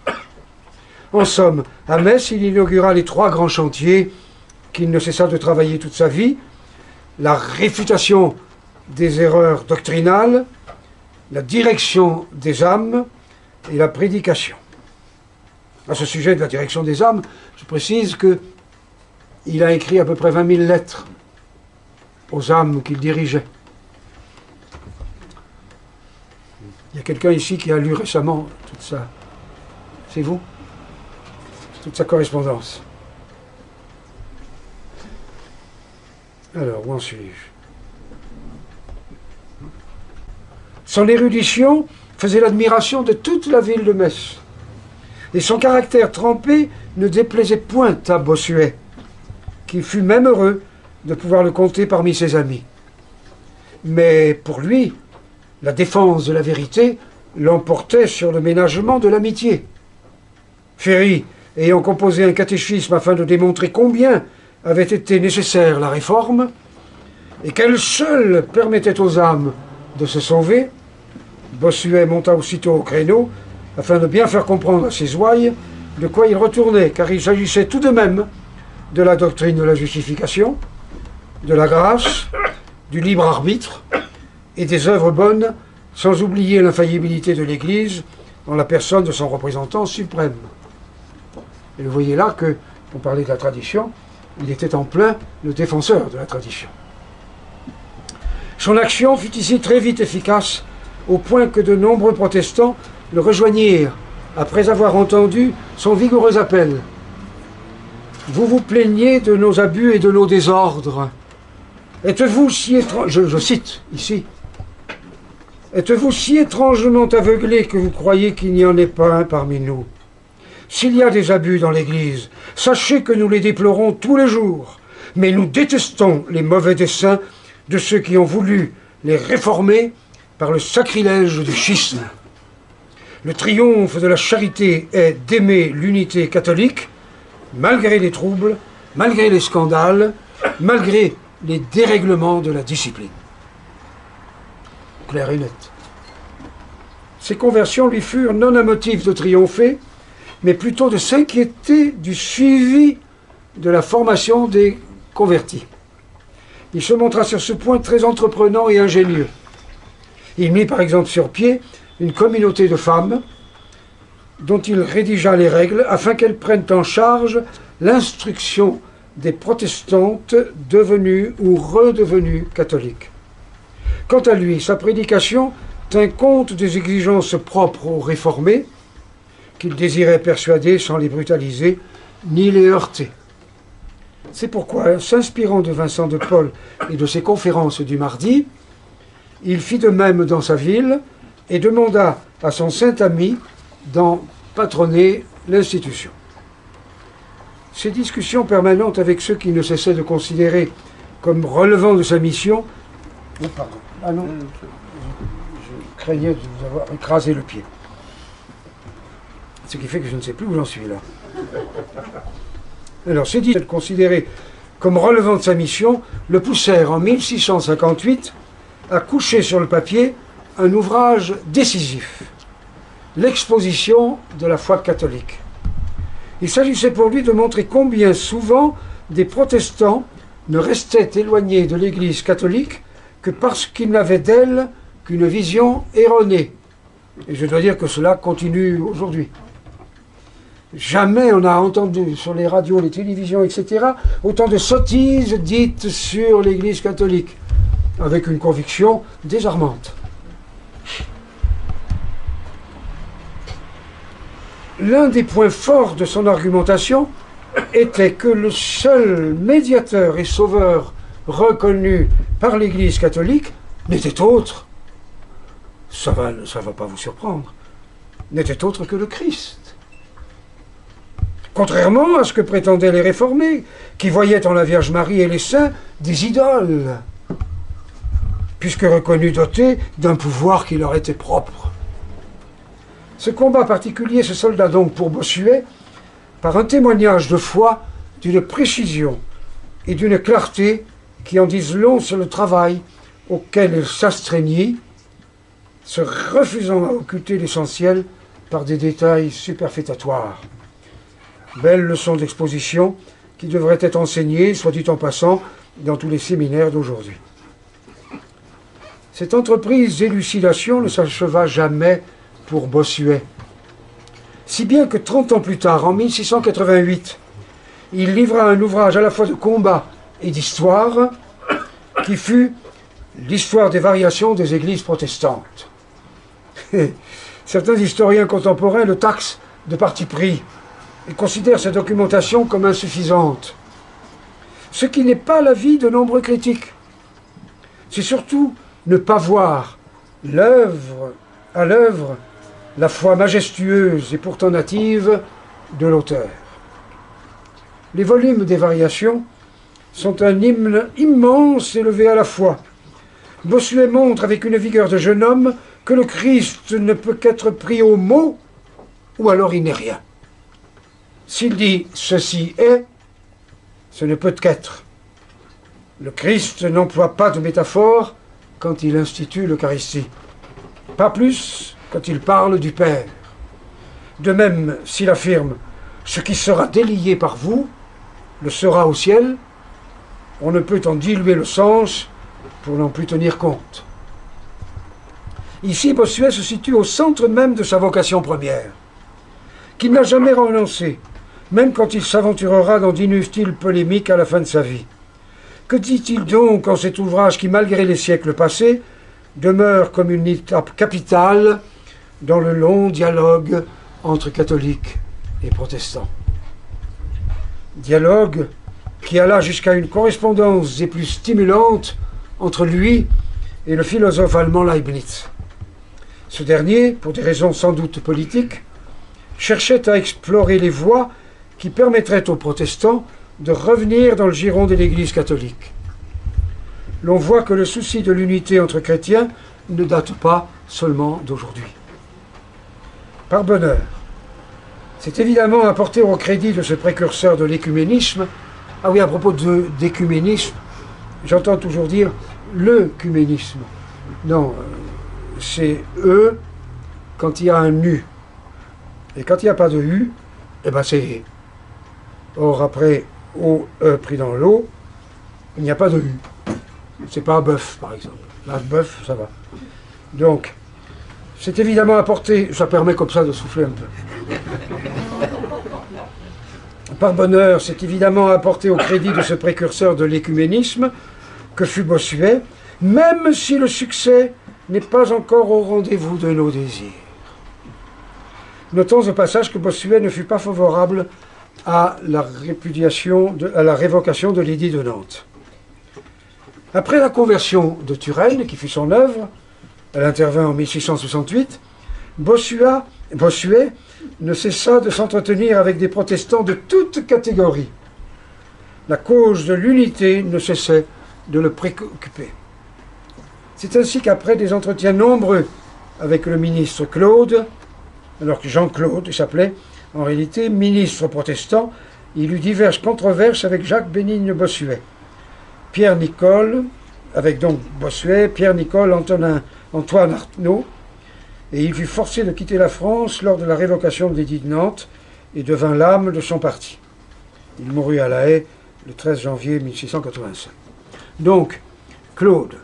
En somme, à Metz, il inaugura les 3 grands chantiers qu'il ne cessa de travailler toute sa vie: la réfutation des erreurs doctrinales, la direction des âmes et la prédication. À ce sujet de la direction des âmes, je précise qu'il a écrit à peu près 20 000 lettres aux âmes qu'il dirigeait. Il y a quelqu'un ici qui a lu récemment toute ça. C'est vous? Toute sa correspondance. Alors, où en suis-je? Son érudition faisait l'admiration de toute la ville de Metz. Et son caractère trempé ne déplaisait point à Bossuet, qui fut même heureux de pouvoir le compter parmi ses amis. Mais pour lui, la défense de la vérité l'emportait sur le ménagement de l'amitié. Ferry, ayant composé un catéchisme afin de démontrer combien avait été nécessaire la réforme, et qu'elle seule permettait aux âmes de se sauver, Bossuet monta aussitôt au créneau, afin de bien faire comprendre à ses ouailles de quoi il retournait, car il s'agissait tout de même de la doctrine de la justification, de la grâce, du libre arbitre et des œuvres bonnes, sans oublier l'infaillibilité de l'Église en la personne de son représentant suprême. Et vous voyez là que, on parlait de la tradition, il était en plein le défenseur de la tradition. Son action fut ici très vite efficace, au point que de nombreux protestants le rejoignirent, après avoir entendu son vigoureux appel. « Vous vous plaignez de nos abus et de nos désordres. Êtes-vous si je cite ici, « Êtes-vous si étrangement aveuglés que vous croyez qu'il n'y en ait pas un parmi nous? S'il y a des abus dans l'Église, sachez que nous les déplorons tous les jours, mais nous détestons les mauvais desseins de ceux qui ont voulu les réformer par le sacrilège du schisme. Le triomphe de la charité est d'aimer l'unité catholique, malgré les troubles, malgré les scandales, malgré les dérèglements de la discipline. Clair et net. Ces conversions lui furent non un motif de triompher, mais plutôt de s'inquiéter du suivi de la formation des convertis. Il se montra sur ce point très entreprenant et ingénieux. Il mit par exemple sur pied une communauté de femmes dont il rédigea les règles afin qu'elles prennent en charge l'instruction des protestantes devenues ou redevenues catholiques. Quant à lui, sa prédication tint compte des exigences propres aux réformés qu'il désirait persuader sans les brutaliser ni les heurter. C'est pourquoi, s'inspirant de Vincent de Paul et de ses conférences du mardi, il fit de même dans sa ville et demanda à son saint ami d'en patronner l'institution. Ces discussions permanentes avec ceux qui ne cessaient de considérer comme relevant de sa mission... Oh, pardon. Ah non, je craignais de vous avoir écrasé le pied. Ce qui fait que je ne sais plus où j'en suis là. Alors, ces discussions considérées comme relevant de sa mission le poussèrent en 1658 à coucher sur le papier un ouvrage décisif, l'exposition de la foi catholique. Il s'agissait pour lui de montrer combien souvent des protestants ne restaient éloignés de l'Église catholique que parce qu'ils n'avaient d'elle qu'une vision erronée. Et je dois dire que cela continue aujourd'hui. Jamais on a entendu sur les radios, les télévisions, etc., autant de sottises dites sur l'Église catholique, avec une conviction désarmante. L'un des points forts de son argumentation était que le seul médiateur et sauveur reconnu par l'Église catholique n'était autre, ça va pas vous surprendre, n'était autre que le Christ. Contrairement à ce que prétendaient les réformés, qui voyaient en la Vierge Marie et les saints des idoles, puisque reconnus dotés d'un pouvoir qui leur était propre. Ce combat particulier se solda donc pour Bossuet par un témoignage de foi, d'une précision et d'une clarté qui en disent long sur le travail auquel il s'astreignit, se refusant à occulter l'essentiel par des détails superfétatoires. Belle leçon d'exposition qui devrait être enseignée, soit dit en passant, dans tous les séminaires d'aujourd'hui. Cette entreprise d'élucidation ne s'acheva jamais pour Bossuet. Si bien que 30 ans plus tard, en 1688, il livra un ouvrage à la fois de combat et d'histoire, qui fut l'histoire des variations des églises protestantes. Certains historiens contemporains le taxent de parti pris et considèrent cette documentation comme insuffisante. Ce qui n'est pas l'avis de nombreux critiques. C'est surtout ne pas voir à l'œuvre la foi majestueuse et pourtant native de l'auteur. Les volumes des variations sont un hymne immense élevé à la foi. Bossuet montre avec une vigueur de jeune homme que le Christ ne peut qu'être pris au mot, ou alors il n'est rien. S'il dit « ceci est », ce ne peut qu'être. Le Christ n'emploie pas de métaphore quand il institue l'Eucharistie. Pas plus quand il parle du Père. De même, s'il affirme « ce qui sera délié par vous, le sera au ciel », on ne peut en diluer le sens pour n'en plus tenir compte. Ici, Bossuet se situe au centre même de sa vocation première, qu'il n'a jamais renoncé, même quand il s'aventurera dans d'inutiles polémiques à la fin de sa vie. Que dit-il donc en cet ouvrage qui, malgré les siècles passés, demeure comme une étape capitale dans le long dialogue entre catholiques et protestants? Dialogue qui alla jusqu'à une correspondance des plus stimulantes entre lui et le philosophe allemand Leibniz. Ce dernier, pour des raisons sans doute politiques, cherchait à explorer les voies qui permettraient aux protestants de revenir dans le giron de l'Église catholique. L'on voit que le souci de l'unité entre chrétiens ne date pas seulement d'aujourd'hui. par bonheur, c'est évidemment apporté au crédit de ce précurseur de l'écuménisme. Ah oui, à propos d'écuménisme, j'entends toujours dire l'œcuménisme. Non, c'est E quand il y a un U. Et quand il n'y a pas de U, eh ben c'est E. Or, après O, E pris dans l'eau, il n'y a pas de U. C'est pas bœuf, par exemple. Là, bœuf, ça va. Donc, c'est évidemment apporté, ça permet comme ça de souffler un peu. Par bonheur, c'est évidemment apporté au crédit de ce précurseur de l'écuménisme que fut Bossuet, même si le succès n'est pas encore au rendez-vous de nos désirs. Notons au passage que Bossuet ne fut pas favorable à la révocation de l'édit de Nantes. Après la conversion de Turenne, qui fut son œuvre, elle intervint en 1668, Bossuet ne cessa de s'entretenir avec des protestants de toutes catégories. La cause de l'unité ne cessait de le préoccuper. C'est ainsi qu'après des entretiens nombreux avec le ministre Claude, alors que Jean-Claude s'appelait en réalité ministre protestant, il eut diverses controverses avec Jacques-Bénigne Bossuet. Pierre-Nicole, avec donc Bossuet, Pierre-Nicole, Antoine Arnaud, et il fut forcé de quitter la France lors de la révocation de l'édit de Nantes et devint l'âme de son parti. Il mourut à La Haye le 13 janvier 1685. Donc, Claude,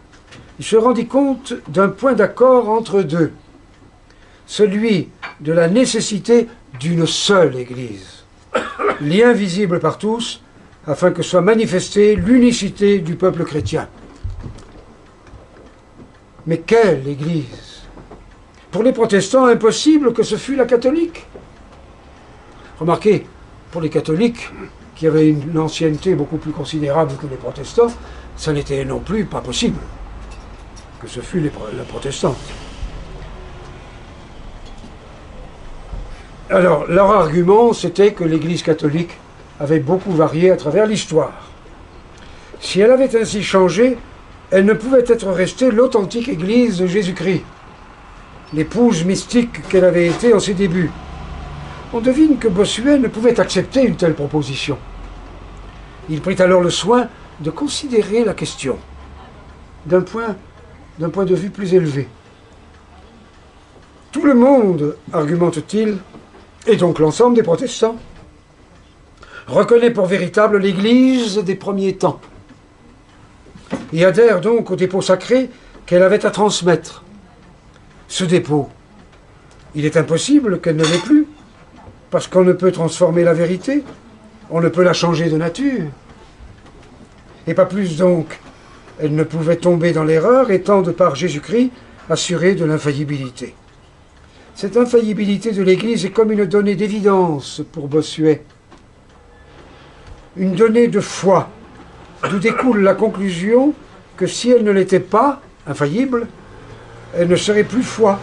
il se rendit compte d'un point d'accord entre deux, celui de la nécessité d'une seule Église, lien visible par tous, afin que soit manifestée l'unicité du peuple chrétien. Mais quelle Église? Pour les protestants, impossible que ce fût la catholique. Remarquez, pour les catholiques, qui avaient une ancienneté beaucoup plus considérable que les protestants, ça n'était non plus pas possible que ce fût les protestants. Alors, leur argument, c'était que l'Église catholique avait beaucoup varié à travers l'histoire. Si elle avait ainsi changé, elle ne pouvait être restée l'authentique Église de Jésus-Christ, l'épouse mystique qu'elle avait été en ses débuts. On devine que Bossuet ne pouvait accepter une telle proposition. Il prit alors le soin de considérer la question d'un point de vue plus élevé. Tout le monde, argumente-t-il, et donc l'ensemble des protestants, reconnaît pour véritable l'Église des premiers temps et adhère donc au dépôt sacré qu'elle avait à transmettre. Ce dépôt, il est impossible qu'elle ne l'ait plus, parce qu'on ne peut transformer la vérité, on ne peut la changer de nature. Et pas plus donc, elle ne pouvait tomber dans l'erreur, étant de par Jésus-Christ assurée de l'infaillibilité. Cette infaillibilité de l'Église est comme une donnée d'évidence pour Bossuet, une donnée de foi, d'où découle la conclusion que si elle ne l'était pas infaillible, elle ne serait plus foi.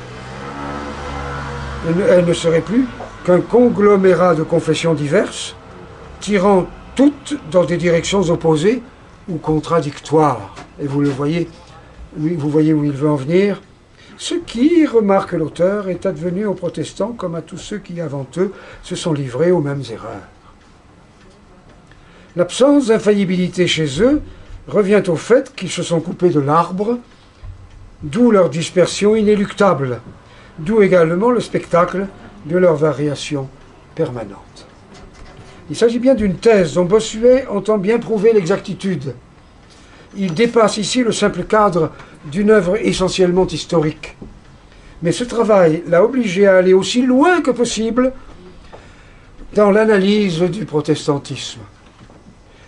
Elle ne serait plus qu'un conglomérat de confessions diverses, tirant toutes dans des directions opposées ou contradictoires. Et vous le voyez, vous voyez où il veut en venir. Ce qui, remarque l'auteur, est advenu aux protestants comme à tous ceux qui, avant eux, se sont livrés aux mêmes erreurs. L'absence d'infaillibilité chez eux revient au fait qu'ils se sont coupés de l'arbre, d'où leur dispersion inéluctable, d'où également le spectacle de leur variation permanente. Il s'agit bien d'une thèse dont Bossuet entend bien prouver l'exactitude. Il dépasse ici le simple cadre d'une œuvre essentiellement historique. Mais ce travail l'a obligé à aller aussi loin que possible dans l'analyse du protestantisme.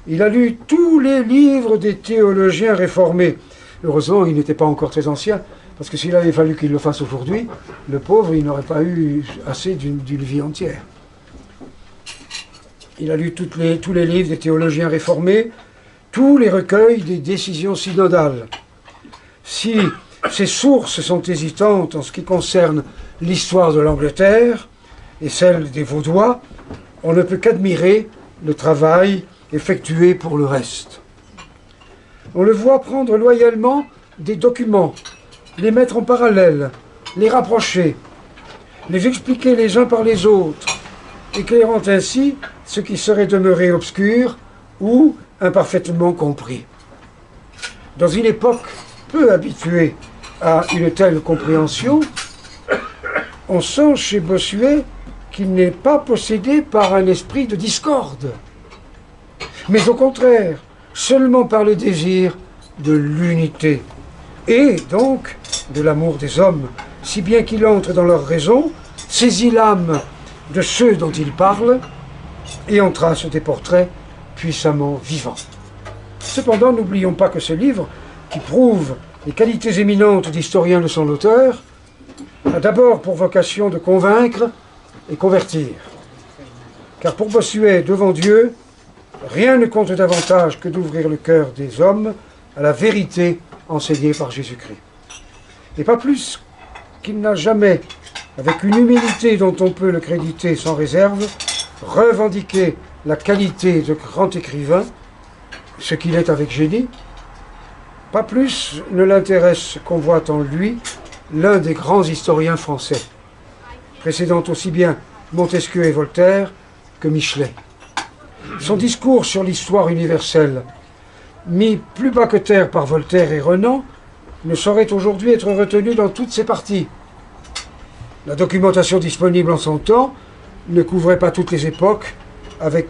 Il a lu tous les livres des théologiens réformés. Heureusement, il n'était pas encore très ancien, parce que s'il avait fallu qu'il le fasse aujourd'hui, le pauvre, il n'aurait pas eu assez d'une vie entière. Il a lu tous les livres des théologiens réformés, tous les recueils des décisions synodales. Si ces sources sont hésitantes en ce qui concerne l'histoire de l'Angleterre et celle des Vaudois, on ne peut qu'admirer le travail effectué pour le reste. On le voit prendre loyalement des documents, les mettre en parallèle, les rapprocher, les expliquer les uns par les autres, éclairant ainsi ce qui serait demeuré obscur ou imparfaitement compris. Dans une époque peu habituée à une telle compréhension, on sent chez Bossuet qu'il n'est pas possédé par un esprit de discorde, mais au contraire, seulement par le désir de l'unité, et donc de l'amour des hommes, si bien qu'il entre dans leur raison, saisit l'âme de ceux dont il parle, et en trace des portraits puissamment vivants. Cependant, n'oublions pas que ce livre, qui prouve les qualités éminentes d'historien de son auteur, a d'abord pour vocation de convaincre et convertir. Car pour Bossuet, devant Dieu, rien ne compte davantage que d'ouvrir le cœur des hommes à la vérité enseignée par Jésus-Christ. Et pas plus qu'il n'a jamais, avec une humilité dont on peut le créditer sans réserve, revendiqué la qualité de grand écrivain, ce qu'il est avec génie. Pas plus ne l'intéresse qu'on voit en lui l'un des grands historiens français, précédant aussi bien Montesquieu et Voltaire que Michelet. Son discours sur l'histoire universelle, mis plus bas que terre par Voltaire et Renan, ne saurait aujourd'hui être retenu dans toutes ses parties. La documentation disponible en son temps ne couvrait pas toutes les époques avec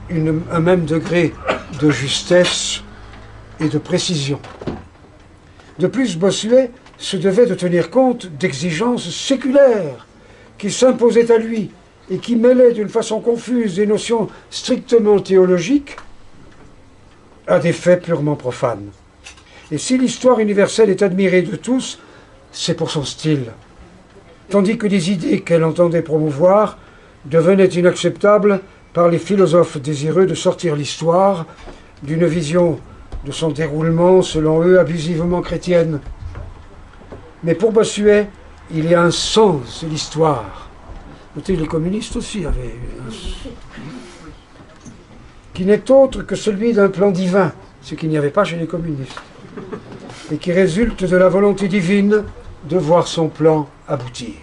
un même degré de justesse et de précision. De plus, Bossuet se devait de tenir compte d'exigences séculaires qui s'imposaient à lui et qui mêlaient d'une façon confuse des notions strictement théologiques à des faits purement profanes. Et si l'histoire universelle est admirée de tous, c'est pour son style, tandis que les idées qu'elle entendait promouvoir devenaient inacceptables par les philosophes désireux de sortir l'histoire d'une vision de son déroulement, selon eux, abusivement chrétienne. Mais pour Bossuet, il y a un sens de l'histoire. Notez, les communistes aussi avaient un sens, qui n'est autre que celui d'un plan divin, ce qu'il n'y avait pas chez les communistes, et qui résulte de la volonté divine de voir son plan aboutir.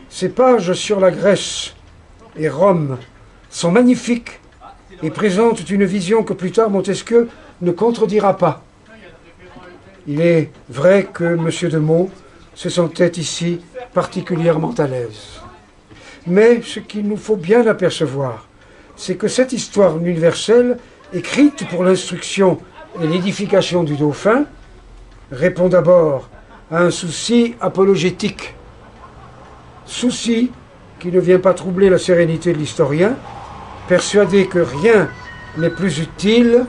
Ces pages sur la Grèce et Rome sont magnifiques et présentent une vision que plus tard Montesquieu ne contredira pas. Il est vrai que M. de Meaux se sentait ici particulièrement à l'aise. Mais ce qu'il nous faut bien apercevoir, c'est que cette histoire universelle, écrite pour l'instruction et l'édification du dauphin, répond d'abord à un souci apologétique. Souci qui ne vient pas troubler la sérénité de l'historien, persuadé que rien n'est plus utile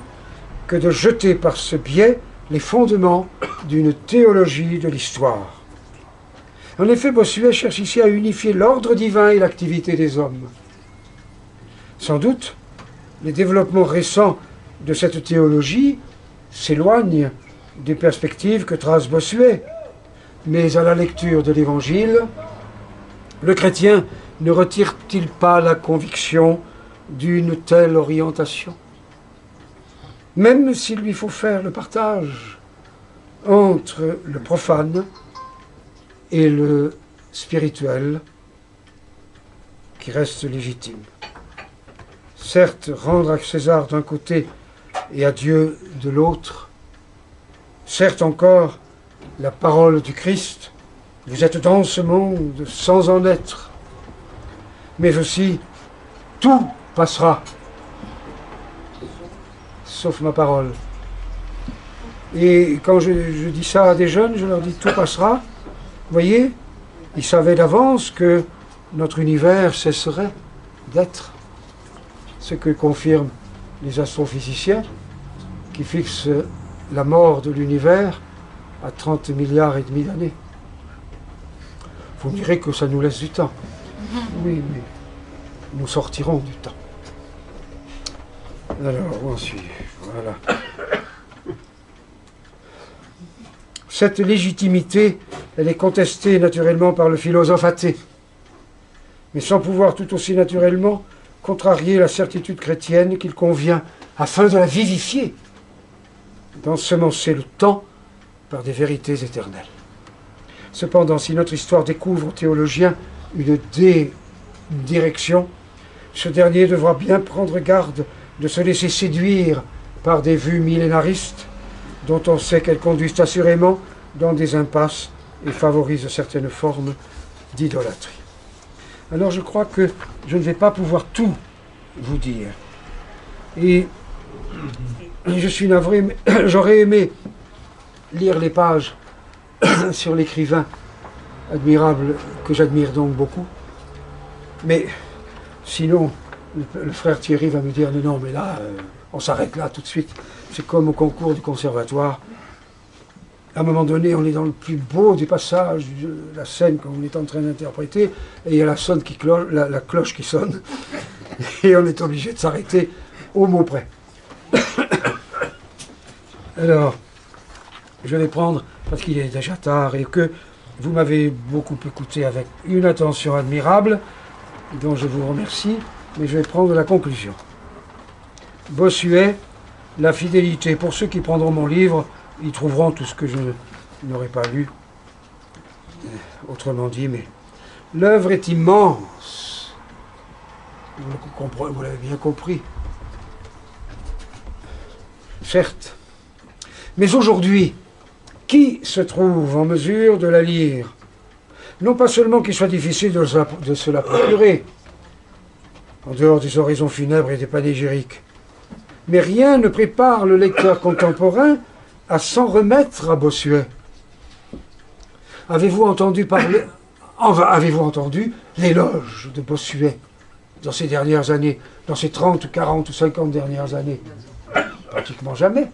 que de jeter par ce biais les fondements d'une théologie de l'histoire. En effet, Bossuet cherche ici à unifier l'ordre divin et l'activité des hommes. Sans doute, les développements récents de cette théologie s'éloignent des perspectives que trace Bossuet, mais à la lecture de l'Évangile, le chrétien ne retire-t-il pas la conviction d'une telle orientation? Même s'il lui faut faire le partage entre le profane et le spirituel, qui reste légitime. Certes, rendre à César d'un côté et à Dieu de l'autre. Certes encore, la parole du Christ, vous êtes dans ce monde sans en être. Mais aussi, tout passera, sauf ma parole. Et quand je dis ça à des jeunes, je leur dis tout passera. Vous voyez, ils savaient d'avance que notre univers cesserait d'être. Ce que confirment les astrophysiciens qui fixent la mort de l'univers à 30 milliards et demi d'années. Vous me direz que ça nous laisse du temps. Oui, mais nous sortirons du temps. Alors, où en suis-je? Voilà. Cette légitimité, elle est contestée naturellement par le philosophe athée, mais sans pouvoir tout aussi naturellement contrarier la certitude chrétienne qu'il convient, afin de la vivifier, d'ensemencer le temps par des vérités éternelles. Cependant, si notre histoire découvre au théologien une direction, ce dernier devra bien prendre garde de se laisser séduire par des vues millénaristes dont on sait qu'elles conduisent assurément dans des impasses et favorisent certaines formes d'idolâtrie. Alors je crois que je ne vais pas pouvoir tout vous dire. Et je suis navré, mais j'aurais aimé lire les pages sur l'écrivain admirable, que j'admire donc beaucoup. Mais sinon, le frère Thierry va me dire, mais non, mais là, on s'arrête là tout de suite. C'est comme au concours du conservatoire. À un moment donné, on est dans le plus beau des passages de la scène qu'on est en train d'interpréter, et il y a la cloche qui sonne, et on est obligé de s'arrêter au mot près. Alors, je vais prendre, parce qu'il est déjà tard, et que vous m'avez beaucoup écouté avec une attention admirable, dont je vous remercie, mais je vais prendre la conclusion. Bossuet, la fidélité. Pour ceux qui prendront mon livre, ils trouveront tout ce que je n'aurais pas lu. Autrement dit, mais l'œuvre est immense. Vous l'avez bien compris. Certes. Mais aujourd'hui, qui se trouve en mesure de la lire? Non pas seulement qu'il soit difficile de se la procurer, en dehors des oraisons funèbres et des panégyriques, mais rien ne prépare le lecteur contemporain à s'en remettre à Bossuet. Avez-vous entendu l'éloge de Bossuet dans ces dernières années, dans ces 30, 40 ou 50 dernières années? Pratiquement jamais.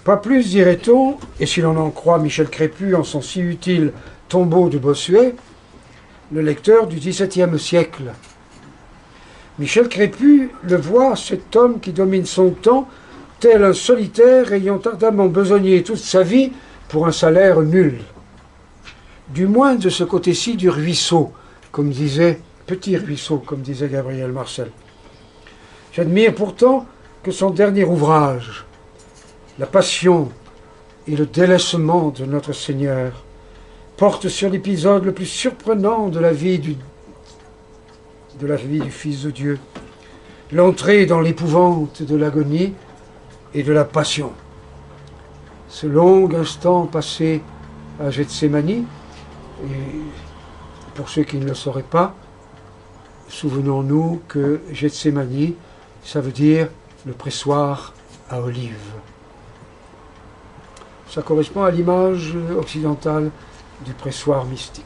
Pas plus, dirait-on, et si l'on en croit Michel Crépu en son si utile Tombeau de Bossuet, le lecteur du XVIIe siècle. Michel Crépu le voit, cet homme qui domine son temps, tel un solitaire ayant ardemment besogné toute sa vie pour un salaire nul. Du moins de ce côté-ci du ruisseau, comme disait, petit ruisseau, comme disait Gabriel Marcel. J'admire pourtant que son dernier ouvrage, La Passion et le délaissement de notre Seigneur, porte sur l'épisode le plus surprenant de la vie du Fils de Dieu, l'entrée dans l'épouvante de l'agonie et de la passion. Ce long instant passé à Gethsémani, et pour ceux qui ne le sauraient pas, souvenons-nous que Gethsémani, ça veut dire le pressoir à olives. Ça correspond à l'image occidentale du pressoir mystique.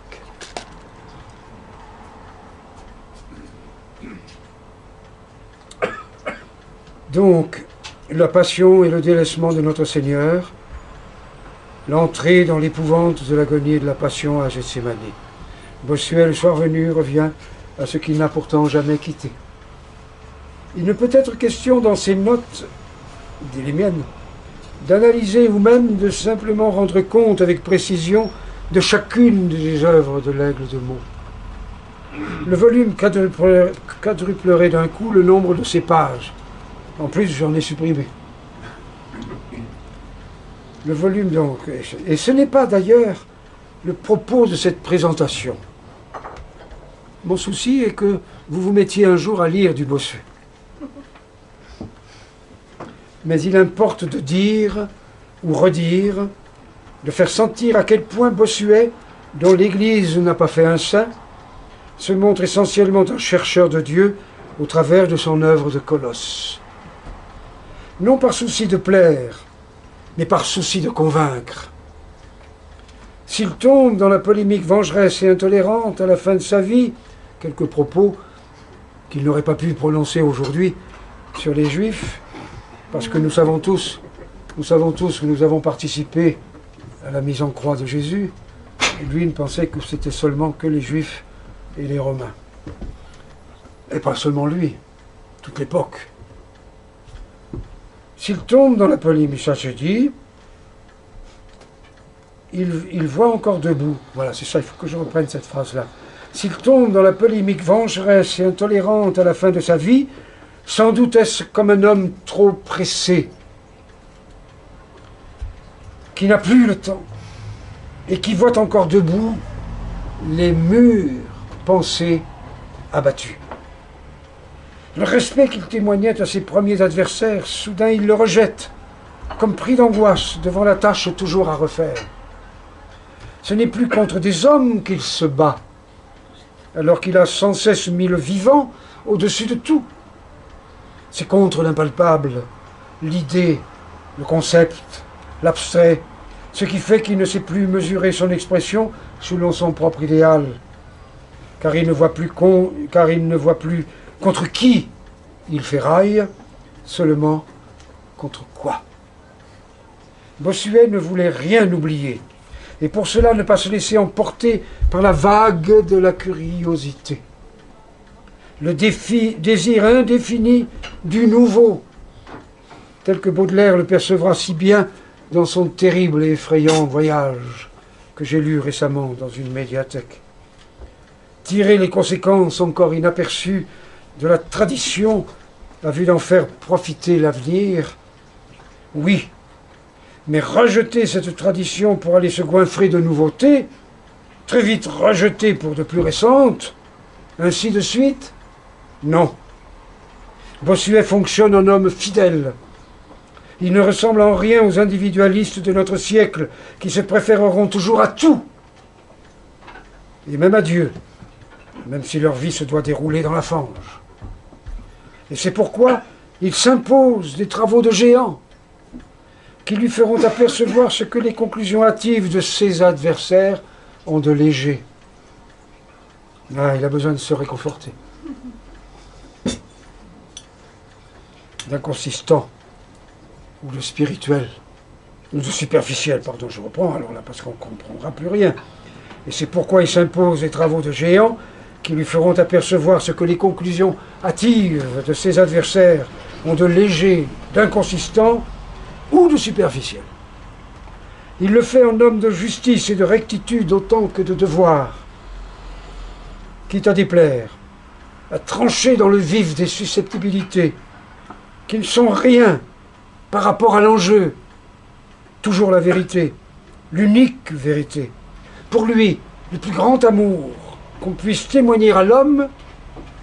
Donc, la passion et le délaissement de notre Seigneur, l'entrée dans l'épouvante de l'agonie et de la passion à Gethsémani. Bossuet, le soir venu, revient à ce qu'il n'a pourtant jamais quitté. Il ne peut être question dans ses notes, les miennes, d'analyser ou même de simplement rendre compte avec précision de chacune des œuvres de l'Aigle de Meaux. Le volume quadruplerait d'un coup le nombre de ses pages. En plus, j'en ai supprimé. Le volume donc, et ce n'est pas d'ailleurs le propos de cette présentation. Mon souci est que vous vous mettiez un jour à lire du Bossuet. Mais il importe de dire ou redire, de faire sentir à quel point Bossuet, dont l'Église n'a pas fait un saint, se montre essentiellement un chercheur de Dieu au travers de son œuvre de colosse. Non par souci de plaire, mais par souci de convaincre. S'il tombe dans la polémique vengeresse et intolérante à la fin de sa vie, quelques propos qu'il n'aurait pas pu prononcer aujourd'hui sur les Juifs, parce que nous savons tous que nous avons participé à la mise en croix de Jésus, et lui ne pensait que c'était seulement que les Juifs et les Romains. Et pas seulement lui, toute l'époque. S'il tombe dans la polémique, ça se dit, il voit encore debout. Voilà, c'est ça, il faut que je reprenne cette phrase-là. S'il tombe dans la polémique vengeresse et intolérante à la fin de sa vie, sans doute est-ce comme un homme trop pressé, qui n'a plus le temps, et qui voit encore debout les mûres pensées abattues. Le respect qu'il témoignait à ses premiers adversaires, soudain il le rejette, comme pris d'angoisse devant la tâche toujours à refaire. Ce n'est plus contre des hommes qu'il se bat, alors qu'il a sans cesse mis le vivant au-dessus de tout. C'est contre l'impalpable, l'idée, le concept, l'abstrait, ce qui fait qu'il ne sait plus mesurer son expression selon son propre idéal, car il ne voit plus contre qui il ferraille, seulement contre quoi. Bossuet ne voulait rien oublier, et pour cela ne pas se laisser emporter par la vague de la curiosité. Le désir indéfini du nouveau, tel que Baudelaire le percevra si bien dans son terrible et effrayant voyage que j'ai lu récemment dans une médiathèque. Tirer les conséquences encore inaperçues de la tradition à vue d'en faire profiter l'avenir, oui, mais rejeter cette tradition pour aller se goinfrer de nouveautés, très vite rejeter pour de plus récentes, ainsi de suite, non. Bossuet fonctionne en homme fidèle. Il ne ressemble en rien aux individualistes de notre siècle qui se préféreront toujours à tout, et même à Dieu, même si leur vie se doit dérouler dans la fange. Et c'est pourquoi il s'impose des travaux de géant qui lui feront apercevoir ce que les conclusions hâtives de ses adversaires ont de léger. Ah, il a besoin de se réconforter, d'inconsistant, ou de spirituel, ou de superficiel, pardon, je reprends alors là, parce qu'on ne comprendra plus rien. Et c'est pourquoi il s'impose des travaux de géant qui lui feront apercevoir ce que les conclusions hâtives de ses adversaires ont de léger, d'inconsistant ou de superficiel. Il le fait en homme de justice et de rectitude autant que de devoir, quitte à déplaire, à trancher dans le vif des susceptibilités, qui ne sont rien par rapport à l'enjeu, toujours la vérité, l'unique vérité. Pour lui, le plus grand amour qu'on puisse témoigner à l'homme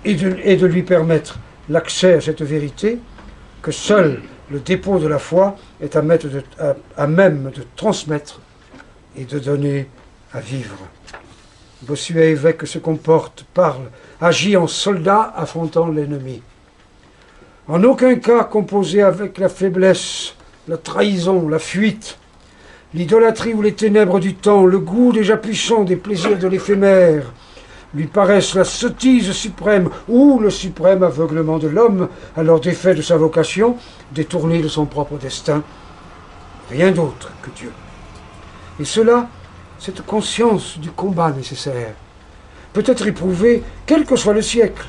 et de lui permettre l'accès à cette vérité que seul le dépôt de la foi est à même de transmettre et de donner à vivre. Bossuet évêque se comporte, parle, agit en soldat affrontant l'ennemi. En aucun cas composé avec la faiblesse, la trahison, la fuite, l'idolâtrie ou les ténèbres du temps, le goût déjà puissant des plaisirs de l'éphémère, lui paraissent la sottise suprême ou le suprême aveuglement de l'homme, alors défait de sa vocation, détourné de son propre destin. Rien d'autre que Dieu. Et cela, cette conscience du combat nécessaire, peut être éprouvée quel que soit le siècle,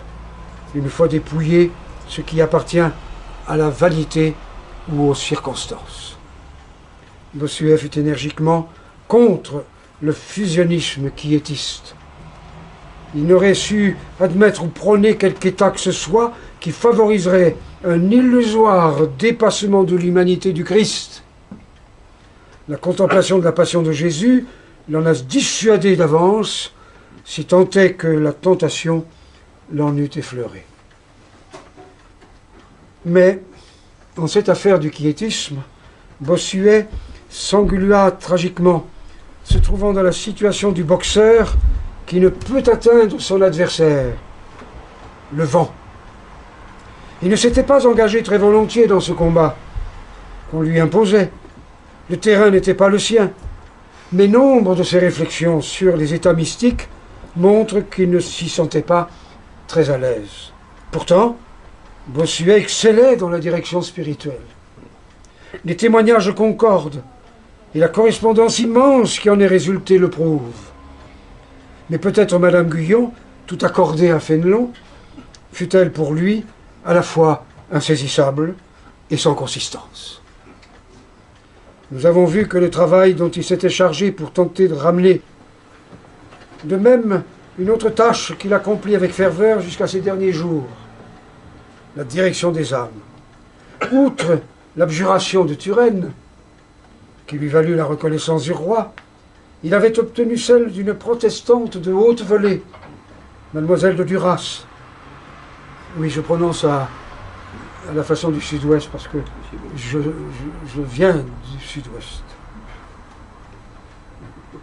une fois dépouillé ce qui appartient à la vanité ou aux circonstances. Bossuet fut énergiquement contre le fusionnisme quiétiste. Il n'aurait su admettre ou prôner quelque état que ce soit qui favoriserait un illusoire dépassement de l'humanité du Christ. La contemplation de la passion de Jésus l'en a dissuadé d'avance, si tant est que la tentation l'en eût effleuré. Mais, en cette affaire du quiétisme, Bossuet s'angula tragiquement, se trouvant dans la situation du boxeur qui ne peut atteindre son adversaire, le vent. Il ne s'était pas engagé très volontiers dans ce combat qu'on lui imposait. Le terrain n'était pas le sien, mais nombre de ses réflexions sur les états mystiques montrent qu'il ne s'y sentait pas très à l'aise. Pourtant, Bossuet excellait dans la direction spirituelle. Les témoignages concordent, et la correspondance immense qui en est résultée le prouve. Mais peut-être Madame Guyon, tout accordée à Fénelon, fut-elle pour lui à la fois insaisissable et sans consistance. Nous avons vu que le travail dont il s'était chargé pour tenter de ramener, de même une autre tâche qu'il accomplit avec ferveur jusqu'à ses derniers jours, la direction des âmes. Outre l'abjuration de Turenne, qui lui valut la reconnaissance du roi, Il avait obtenu celle d'une protestante de haute volée, mademoiselle de Duras. Oui, je prononce à la façon du sud-ouest parce que je viens du sud-ouest.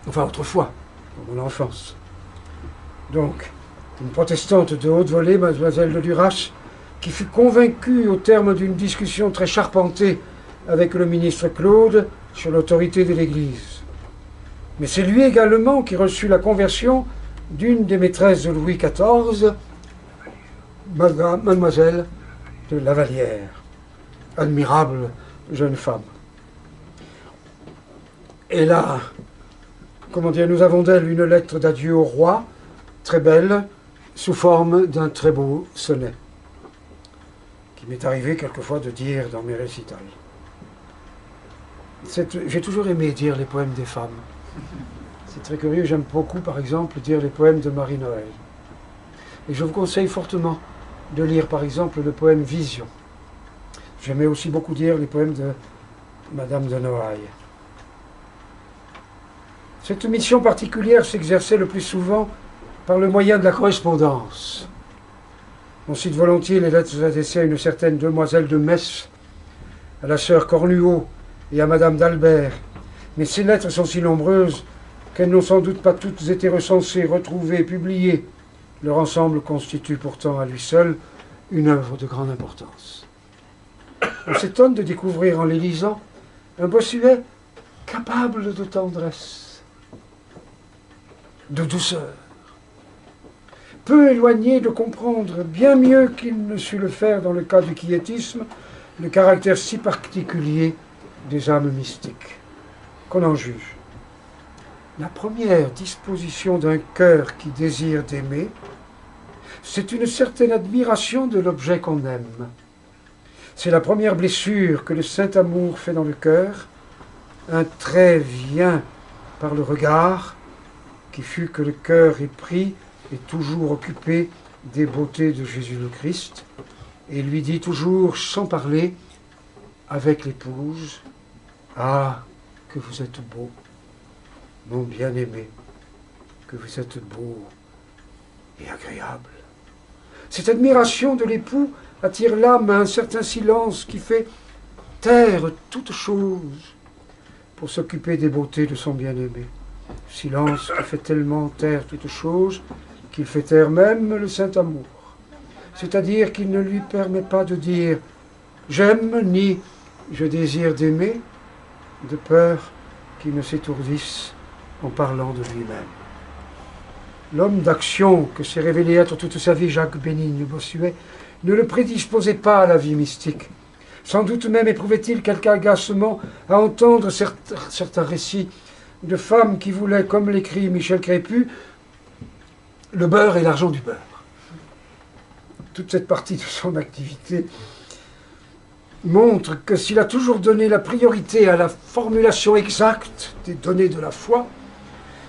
Enfin, autrefois, dans mon enfance. Donc, une protestante de haute volée, mademoiselle de Duras, qui fut convaincue au terme d'une discussion très charpentée avec le ministre Claude sur l'autorité de l'Église. Mais c'est lui également qui reçut la conversion d'une des maîtresses de Louis XIV, mademoiselle de Lavallière, admirable jeune femme. Et là, comment dire, nous avons d'elle une lettre d'adieu au roi, très belle, sous forme d'un très beau sonnet, qui m'est arrivé quelquefois de dire dans mes récitals. J'ai toujours aimé dire les poèmes des femmes. C'est très curieux, j'aime beaucoup, par exemple, dire les poèmes de Marie-Noël. Et je vous conseille fortement de lire, par exemple, le poème Vision. J'aimais aussi beaucoup dire les poèmes de Madame de Noailles. Cette mission particulière s'exerçait le plus souvent par le moyen de la correspondance. On cite volontiers les lettres adressées à une certaine demoiselle de Metz, à la sœur Cornuau et à Madame d'Albert, mais ces lettres sont si nombreuses qu'elles n'ont sans doute pas toutes été recensées, retrouvées, publiées. Leur ensemble constitue pourtant à lui seul une œuvre de grande importance. On s'étonne de découvrir en les lisant un Bossuet capable de tendresse, de douceur, peu éloigné de comprendre, bien mieux qu'il ne sut le faire dans le cas du quiétisme, le caractère si particulier des âmes mystiques. Qu'on en juge. La première disposition d'un cœur qui désire d'aimer, c'est une certaine admiration de l'objet qu'on aime. C'est la première blessure que le saint amour fait dans le cœur. Un trait vient par le regard, qui fut que le cœur est pris et toujours occupé des beautés de Jésus le Christ, et lui dit toujours, sans parler, avec l'épouse, « Ah, que vous êtes beau, mon bien-aimé, que vous êtes beau et agréable. » Cette admiration de l'époux attire l'âme à un certain silence qui fait taire toute chose pour s'occuper des beautés de son bien-aimé. Silence qui fait tellement taire toute chose qu'il fait taire même le saint amour. C'est-à-dire qu'il ne lui permet pas de dire « j'aime » ni « je désire d'aimer », de peur qu'il ne s'étourdisse en parlant de lui-même. L'homme d'action que s'est révélé être toute sa vie Jacques Bénigne Bossuet ne le prédisposait pas à la vie mystique. Sans doute même éprouvait-il quelque agacement à entendre certains récits de femmes qui voulaient, comme l'écrit Michel Crépu, le beurre et l'argent du beurre. Toute cette partie de son activité montre que s'il a toujours donné la priorité à la formulation exacte des données de la foi,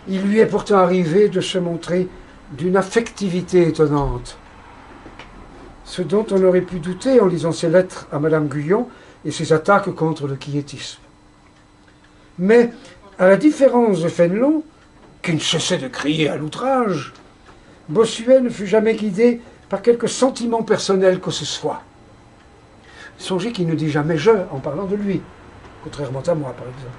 il lui est pourtant arrivé de se montrer d'une affectivité étonnante. Ce dont on aurait pu douter en lisant ses lettres à Madame Guyon et ses attaques contre le quiétisme. Mais, à la différence de Fénelon, qui ne cessait de crier à l'outrage, Bossuet ne fut jamais guidé par quelque sentiment personnel que ce soit. Songez qu'il ne dit jamais « je » en parlant de lui, contrairement à moi, par exemple.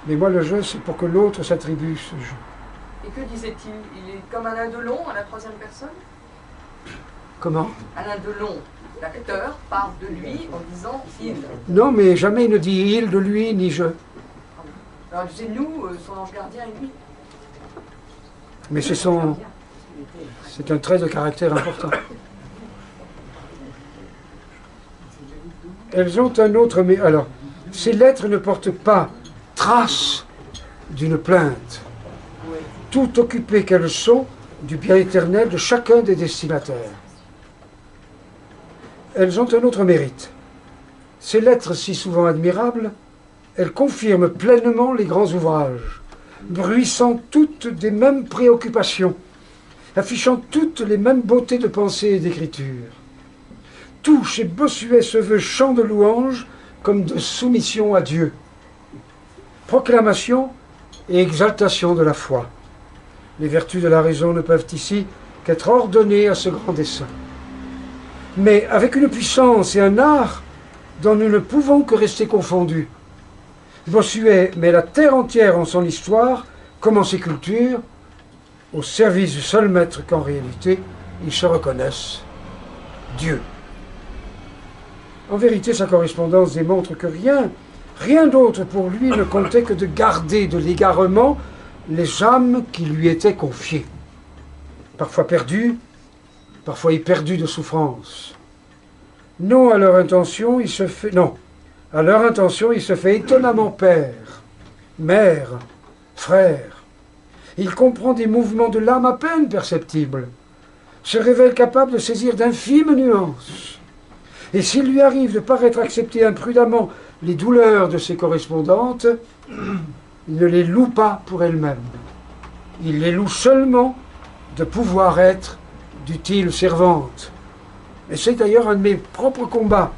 Mais moi, le « je », c'est pour que l'autre s'attribue ce « je ». Et que disait-il? Il est comme Alain Delon à la troisième personne? Comment? Alain Delon, l'acteur, parle de lui en disant « il ». Non, mais jamais il ne dit « il » de lui, ni « je ». Alors, c'est nous, son ange gardien et lui. Mais c'est un trait de caractère important. Elles ont un autre... Mais alors, ces lettres ne portent pas trace d'une plainte. Tout occupées qu'elles sont du bien éternel de chacun des destinataires. Elles ont un autre mérite. Ces lettres si souvent admirables, elles confirment pleinement les grands ouvrages, bruissant toutes des mêmes préoccupations, affichant toutes les mêmes beautés de pensée et d'écriture. Tout chez Bossuet se veut chant de louange comme de soumission à Dieu. Proclamation et exaltation de la foi. Les vertus de la raison ne peuvent ici qu'être ordonnées à ce grand dessein. Mais avec une puissance et un art dont nous ne pouvons que rester confondus. Bossuet met la terre entière en son histoire, comme en ses cultures, au service du seul maître qu'en réalité, ils se reconnaissent, Dieu. En vérité, sa correspondance démontre que rien d'autre pour lui ne comptait que de garder de l'égarement les âmes qui lui étaient confiées, parfois perdues, parfois éperdues de souffrance. À leur intention, il se fait étonnamment père, mère, frère. Il comprend des mouvements de l'âme à peine perceptibles, se révèle capable de saisir d'infimes nuances. Et s'il lui arrive de paraître accepter imprudemment les douleurs de ses correspondantes, il ne les loue pas pour elles-mêmes. Il les loue seulement de pouvoir être d'utiles servantes. Et c'est d'ailleurs un de mes propres combats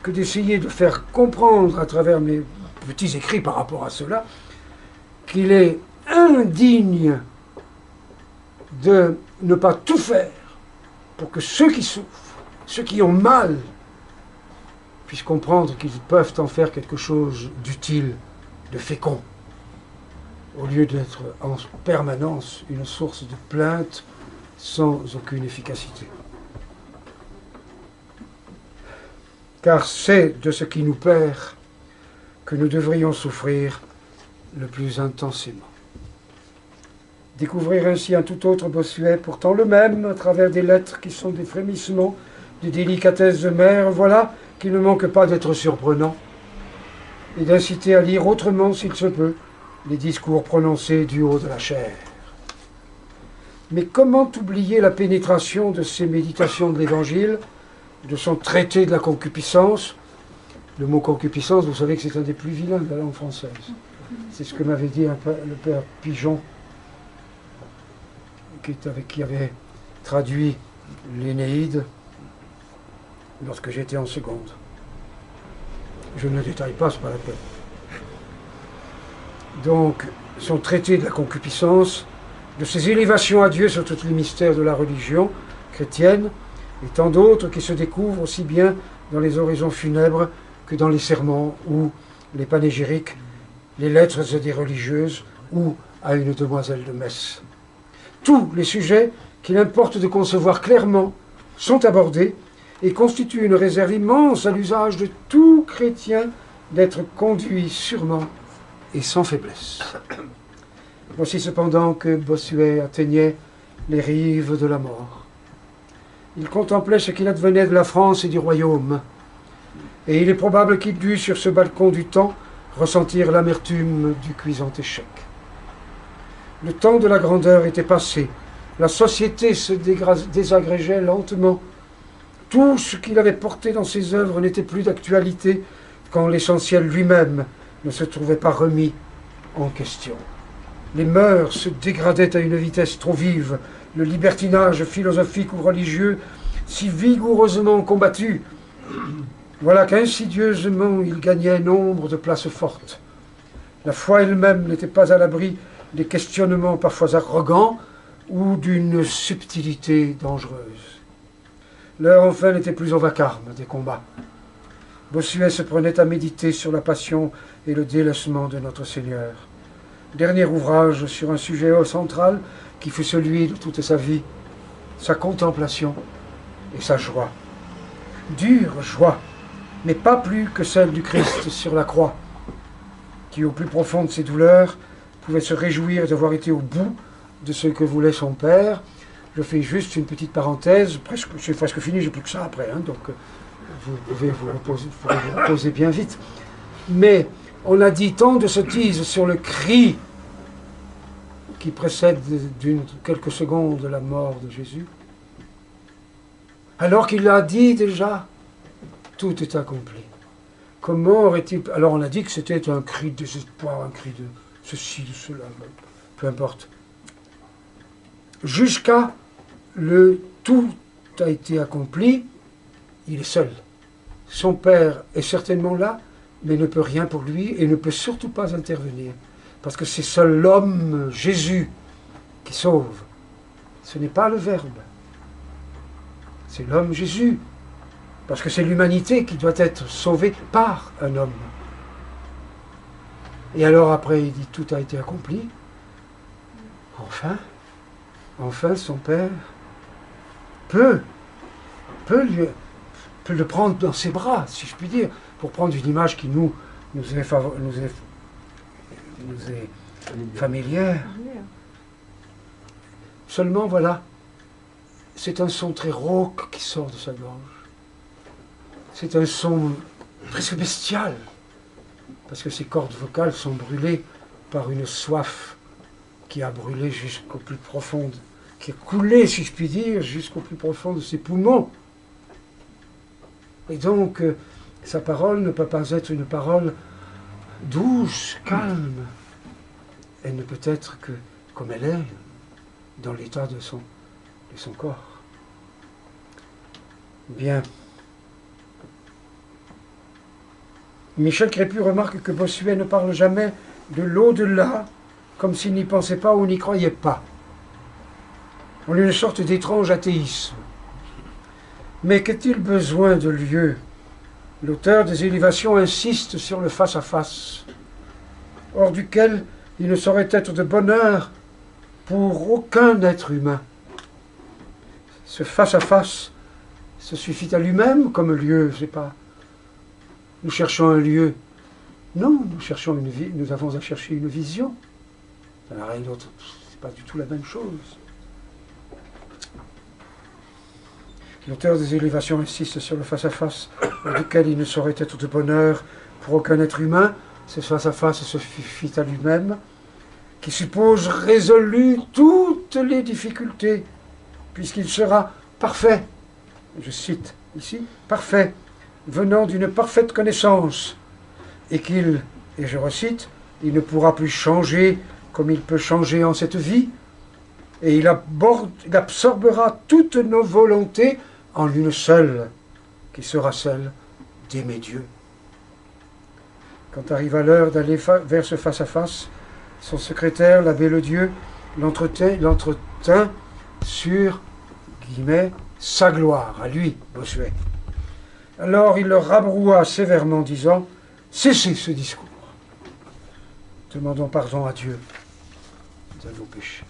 que d'essayer de faire comprendre à travers mes petits écrits par rapport à cela qu'il est indigne de ne pas tout faire pour que ceux qui souffrent, ceux qui ont mal, puissent comprendre qu'ils peuvent en faire quelque chose d'utile, de fécond, au lieu d'être en permanence une source de plainte sans aucune efficacité. Car c'est de ce qui nous perd que nous devrions souffrir le plus intensément. Découvrir ainsi un tout autre Bossuet, pourtant le même, à travers des lettres qui sont des frémissements, des délicatesses de mère, voilà qui ne manque pas d'être surprenant, et d'inciter à lire autrement, s'il se peut, les discours prononcés du haut de la chair. Mais comment oublier la pénétration de ces méditations de l'Évangile, de son traité de la concupiscence? Le mot concupiscence, vous savez que c'est un des plus vilains de la langue française. C'est ce que m'avait dit le père Pigeon, qui avait traduit l'Énéide lorsque j'étais en seconde. Je ne détaille pas, c'est pas la peine. Donc, son traité de la concupiscence, de ses élévations à Dieu sur tous les mystères de la religion chrétienne, et tant d'autres qui se découvrent aussi bien dans les oraisons funèbres que dans les sermons ou les panégyriques, les lettres des religieuses ou à une demoiselle de messe. Tous les sujets qu'il importe de concevoir clairement sont abordés et constituent une réserve immense à l'usage de tout chrétien d'être conduit sûrement et sans faiblesse. Voici cependant que Bossuet atteignait les rives de la mort. Il contemplait ce qu'il advenait de la France et du royaume, et il est probable qu'il dut, sur ce balcon du temps, ressentir l'amertume du cuisant échec. Le temps de la grandeur était passé, la société se désagrégeait lentement. Tout ce qu'il avait porté dans ses œuvres n'était plus d'actualité quand l'essentiel lui-même ne se trouvait pas remis en question. Les mœurs se dégradaient à une vitesse trop vive, le libertinage philosophique ou religieux si vigoureusement combattu. Voilà qu'insidieusement il gagnait nombre de places fortes. La foi elle-même n'était pas à l'abri des questionnements parfois arrogants ou d'une subtilité dangereuse. L'heure enfin n'était plus au vacarme des combats. Bossuet se prenait à méditer sur la passion et le délaissement de notre Seigneur. Dernier ouvrage sur un sujet central qui fut celui de toute sa vie, sa contemplation et sa joie. Dure joie, mais pas plus que celle du Christ sur la croix, qui au plus profond de ses douleurs pouvait se réjouir d'avoir été au bout de ce que voulait son Père. Je fais juste une petite parenthèse, c'est presque fini, j'ai plus que ça après, donc vous pourrez vous reposer bien vite. Mais on a dit tant de sottises sur le cri qui précède quelques secondes la mort de Jésus, alors qu'il a dit déjà, tout est accompli. Comment aurait-il... Alors on a dit que c'était un cri de désespoir, un cri de ceci, de cela, peu importe. Jusqu'à le tout a été accompli, il est seul. Son Père est certainement là, mais ne peut rien pour lui et ne peut surtout pas intervenir. parce que c'est seul l'homme, Jésus, qui sauve. Ce n'est pas le Verbe, c'est l'homme Jésus, parce que c'est l'humanité qui doit être sauvée par un homme. Et alors après, il dit, tout a été accompli. Enfin, son Père peut le prendre dans ses bras, si je puis dire, pour prendre une image qui nous est familière. Seulement, voilà, c'est un son très rauque qui sort de sa gorge. C'est un son presque bestial, parce que ses cordes vocales sont brûlées par une soif qui a brûlé jusqu'au plus profond, qui a coulé, si je puis dire, jusqu'au plus profond de ses poumons. Et donc, sa parole ne peut pas être une parole douce, calme. Elle ne peut être que comme elle est, dans l'état de son corps. Bien. Michel Crépu remarque que Bossuet ne parle jamais de l'au-delà, comme s'il n'y pensait pas ou n'y croyait pas. En une sorte d'étrange athéisme. Mais qu'a-t-il besoin de lieu? L'auteur des Élévations insiste sur le face-à-face, hors duquel il ne saurait être de bonheur pour aucun être humain. Ce face-à-face se suffit à lui-même comme lieu, c'est pas. Nous cherchons un lieu. Non, nous avons à chercher une vision. Ça n'a rien d'autre. C'est pas du tout la même chose. L'auteur des Élévations insiste sur le face-à-face, duquel il ne saurait être de bonheur pour aucun être humain. Ce face-à-face se suffit à lui-même, qui suppose résolu toutes les difficultés, puisqu'il sera parfait, je cite ici, parfait, venant d'une parfaite connaissance, et qu'il, et je recite, il ne pourra plus changer comme il peut changer en cette vie, et il absorbera toutes nos volontés en une seule, qui sera celle d'aimer Dieu. Quand arriva l'heure d'aller vers ce face-à-face, son secrétaire, l'abbé Ledieu, l'entretint sur, guillemets, sa gloire, à lui, Bossuet. Alors il le rabroua sévèrement, disant « Cessez ce discours. Demandons pardon à Dieu de nos péchés. »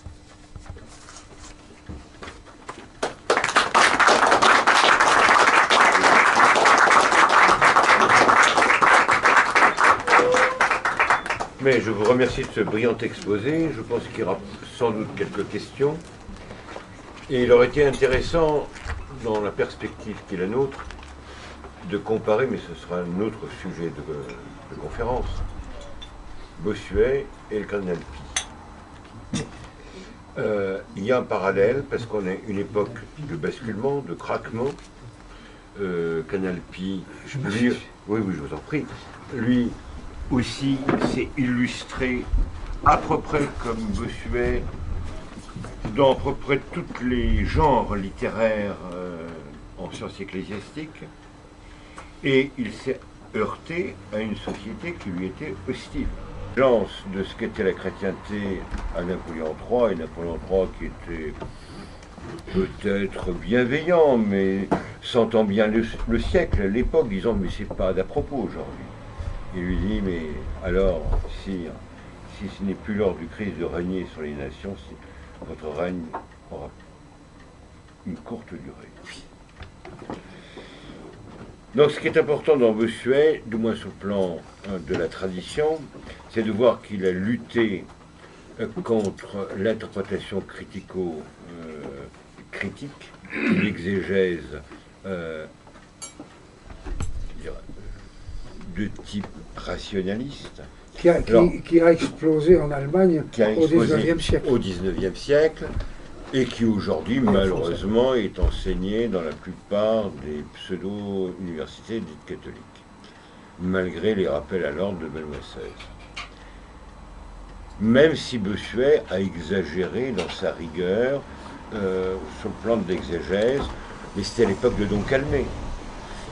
Mais je vous remercie de ce brillant exposé. Je pense qu'il y aura sans doute quelques questions. Et il aurait été intéressant, dans la perspective qui est la nôtre, de comparer, mais ce sera un autre sujet de conférence, Bossuet et le cardinal Pie. Il y a un parallèle, parce qu'on est une époque de basculement, de craquement. Cardinal Pie, oui, je vous en prie, lui aussi s'est illustré à peu près comme Bossuet dans à peu près tous les genres littéraires en sciences ecclésiastiques, et il s'est heurté à une société qui lui était hostile. L'agence de ce qu'était la chrétienté à Napoléon III, et Napoléon III qui était peut-être bienveillant, mais sentant bien le siècle, l'époque, disant mais c'est pas d'à propos aujourd'hui. Il lui dit mais alors, sire, si ce n'est plus l'heure du Christ de régner sur les nations, votre règne aura une courte durée. Donc ce qui est important dans Bossuet, du moins sur le plan de la tradition, c'est de voir qu'il a lutté contre l'interprétation critico-critique, l'exégèse de type rationaliste. Qui a explosé en Allemagne au XIXe siècle. Au XIXe siècle, et qui aujourd'hui, malheureusement, est enseigné dans la plupart des pseudo-universités dites catholiques, malgré les rappels à l'ordre de Benoît XVI. Même si Bossuet a exagéré dans sa rigueur sur le plan de l'exégèse, mais c'était à l'époque de Don Calmet.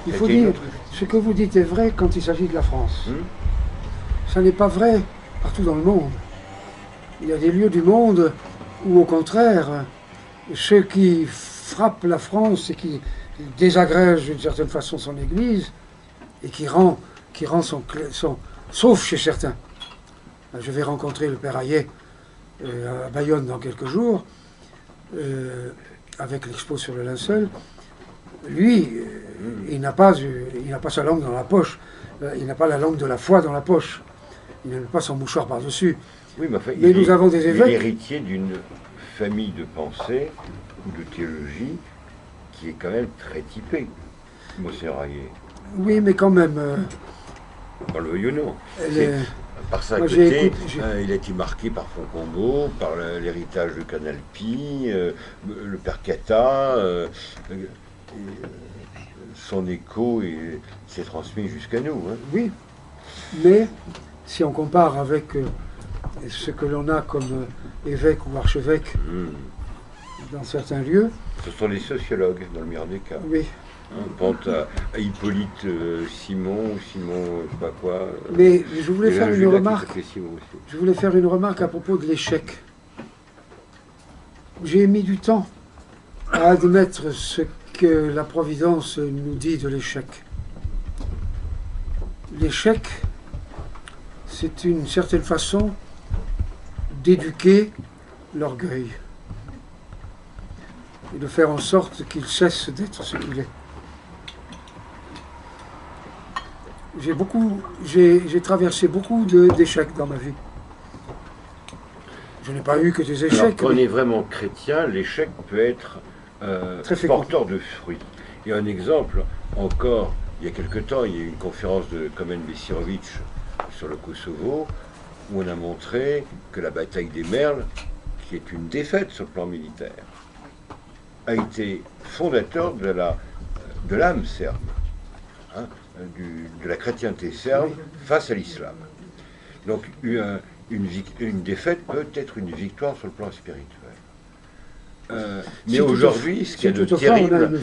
Il faut dire, ce que vous dites est vrai quand il s'agit de la France. Ça n'est pas vrai partout dans le monde. il y a des lieux du monde où, au contraire, ce qui frappe la France et qui désagrège d'une certaine façon son Église et qui rend sauf chez certains. Je vais rencontrer le père Hayet à Bayonne dans quelques jours, avec l'expo sur le linceul. Lui, il n'a pas sa langue dans la poche, il n'a pas la langue de la foi dans la poche, il n'a pas son mouchoir par-dessus. Oui, enfin, mais nous avons des évêques. Il est héritier d'une famille de pensée ou de théologie qui est quand même très typée, Monseigneur Hayet. Oui, mais quand même. Par le veuille ou non. Par ça, moi, côté, il a été marqué par Foncombeau, par l'héritage de Canal Pi, le père Cata, son écho s'est transmis jusqu'à nous. Hein. Oui, mais si on compare avec ce que l'on a comme évêque ou archevêque dans certains lieux... Ce sont les sociologues, dans le meilleur des cas. Oui. On pense à Hippolyte Simon, je sais pas quoi. Mais je voulais faire une remarque. Simon aussi. Je voulais faire une remarque à propos de l'échec. J'ai mis du temps à admettre ce que la Providence nous dit de l'échec. L'échec, c'est une certaine façon d'éduquer l'orgueil et de faire en sorte qu'il cesse d'être ce qu'il est. J'ai traversé beaucoup d'échecs dans ma vie. Je n'ai pas eu que des échecs. Alors, quand on est vraiment chrétien, l'échec peut être porteur de fruits. Et un exemple, encore, il y a quelque temps, il y a eu une conférence de Komen Besirovic sur le Kosovo, où on a montré que la bataille des Merles, qui est une défaite sur le plan militaire, a été fondateur de l'âme serbe, hein, de la chrétienté serbe face à l'islam. Donc une défaite peut être une victoire sur le plan spirituel. Mais aujourd'hui, ce qu'il y a de terrible,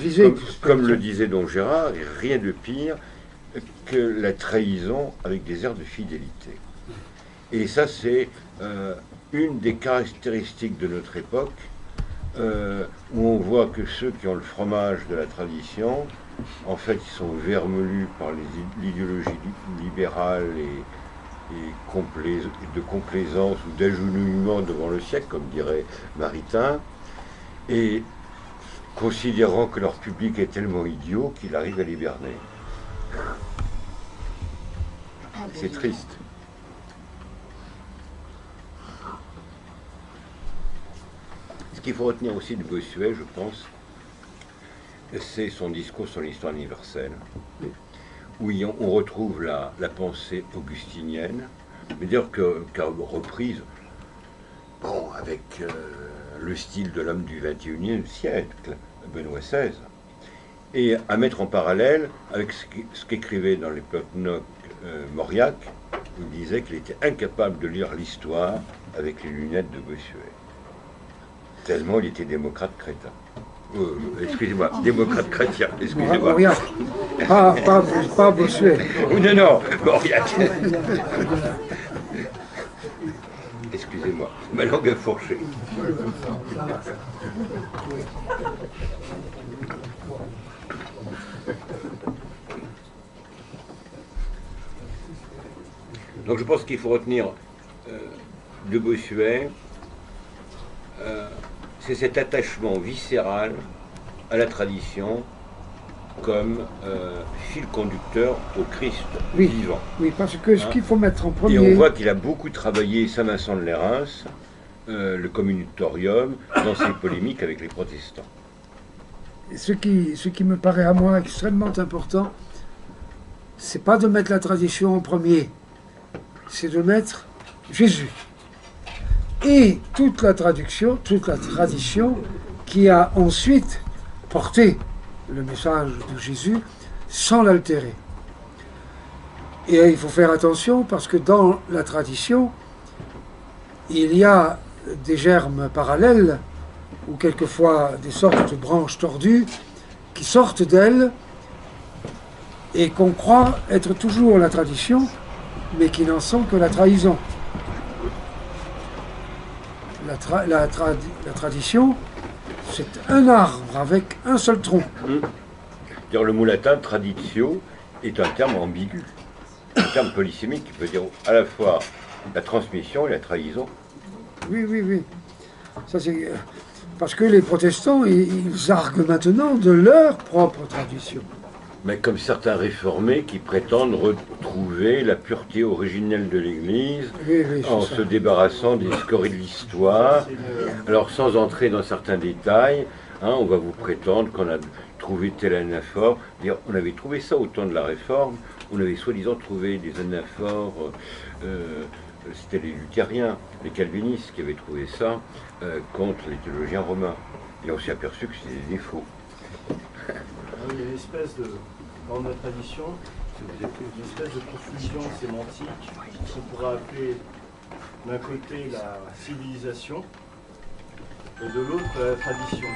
comme le disait Don Gérard, rien de pire que la trahison avec des airs de fidélité. Et ça, c'est une des caractéristiques de notre époque, où on voit que ceux qui ont le fromage de la tradition, en fait, ils sont vermelus par l'idéologie libérale et de complaisance ou d'agenouillement devant le siècle, comme dirait Maritain, et considérant que leur public est tellement idiot qu'il arrive à les berner. C'est triste. Ce qu'il faut retenir aussi de Bossuet, je pense, c'est son discours sur l'histoire universelle, où on retrouve la pensée augustinienne, mais dire qu'a reprise, bon, avec le style de l'homme du XXIe siècle, Benoît XVI, et à mettre en parallèle avec ce qu'écrivait dans l'époque Mauriac, où il disait qu'il était incapable de lire l'histoire avec les lunettes de Bossuet. Tellement il était démocrate crétin. Excusez-moi, démocrate chrétien, excusez-moi. Mauriac, pas Bossuet. Non, Mauriac. Excusez-moi, ma langue a fourché. Donc je pense qu'il faut retenir de Bossuet, c'est cet attachement viscéral à la tradition comme fil conducteur au Christ vivant. Oui, parce que ce qu'il faut mettre en premier... Et on voit qu'il a beaucoup travaillé Saint-Vincent de Lérins, le communitorium, dans ses polémiques avec les protestants. Ce qui me paraît à moi extrêmement important, c'est pas de mettre la tradition en premier, c'est de mettre Jésus. Et toute la tradition qui a ensuite porté le message de Jésus sans l'altérer. Et il faut faire attention parce que dans la tradition, il y a des germes parallèles ou quelquefois des sortes de branches tordues qui sortent d'elle et qu'on croit être toujours la tradition, mais qui n'en sont que la trahison. la tradition, c'est un arbre avec un seul tronc. Dire le mot latin traditio est un terme ambigu, un terme polysémique qui peut dire à la fois la transmission et la trahison. Oui, oui, oui. Ça, c'est parce que les protestants, ils arguent maintenant de leur propre tradition. Mais comme certains réformés qui prétendent retrouver la pureté originelle de l'Église en se débarrassant des scories de l'histoire. Alors sans entrer dans certains détails, on va vous prétendre qu'on a trouvé tel anaphore. On avait trouvé ça au temps de la Réforme, on avait soi-disant trouvé des anaphores, c'était les luthériens, les calvinistes qui avaient trouvé ça contre les théologiens romains. Et on s'est aperçu que c'était des défauts. Il y a une espèce de... Dans notre tradition, une espèce de confusion sémantique qu'on pourrait appeler d'un côté la civilisation et de l'autre la tradition.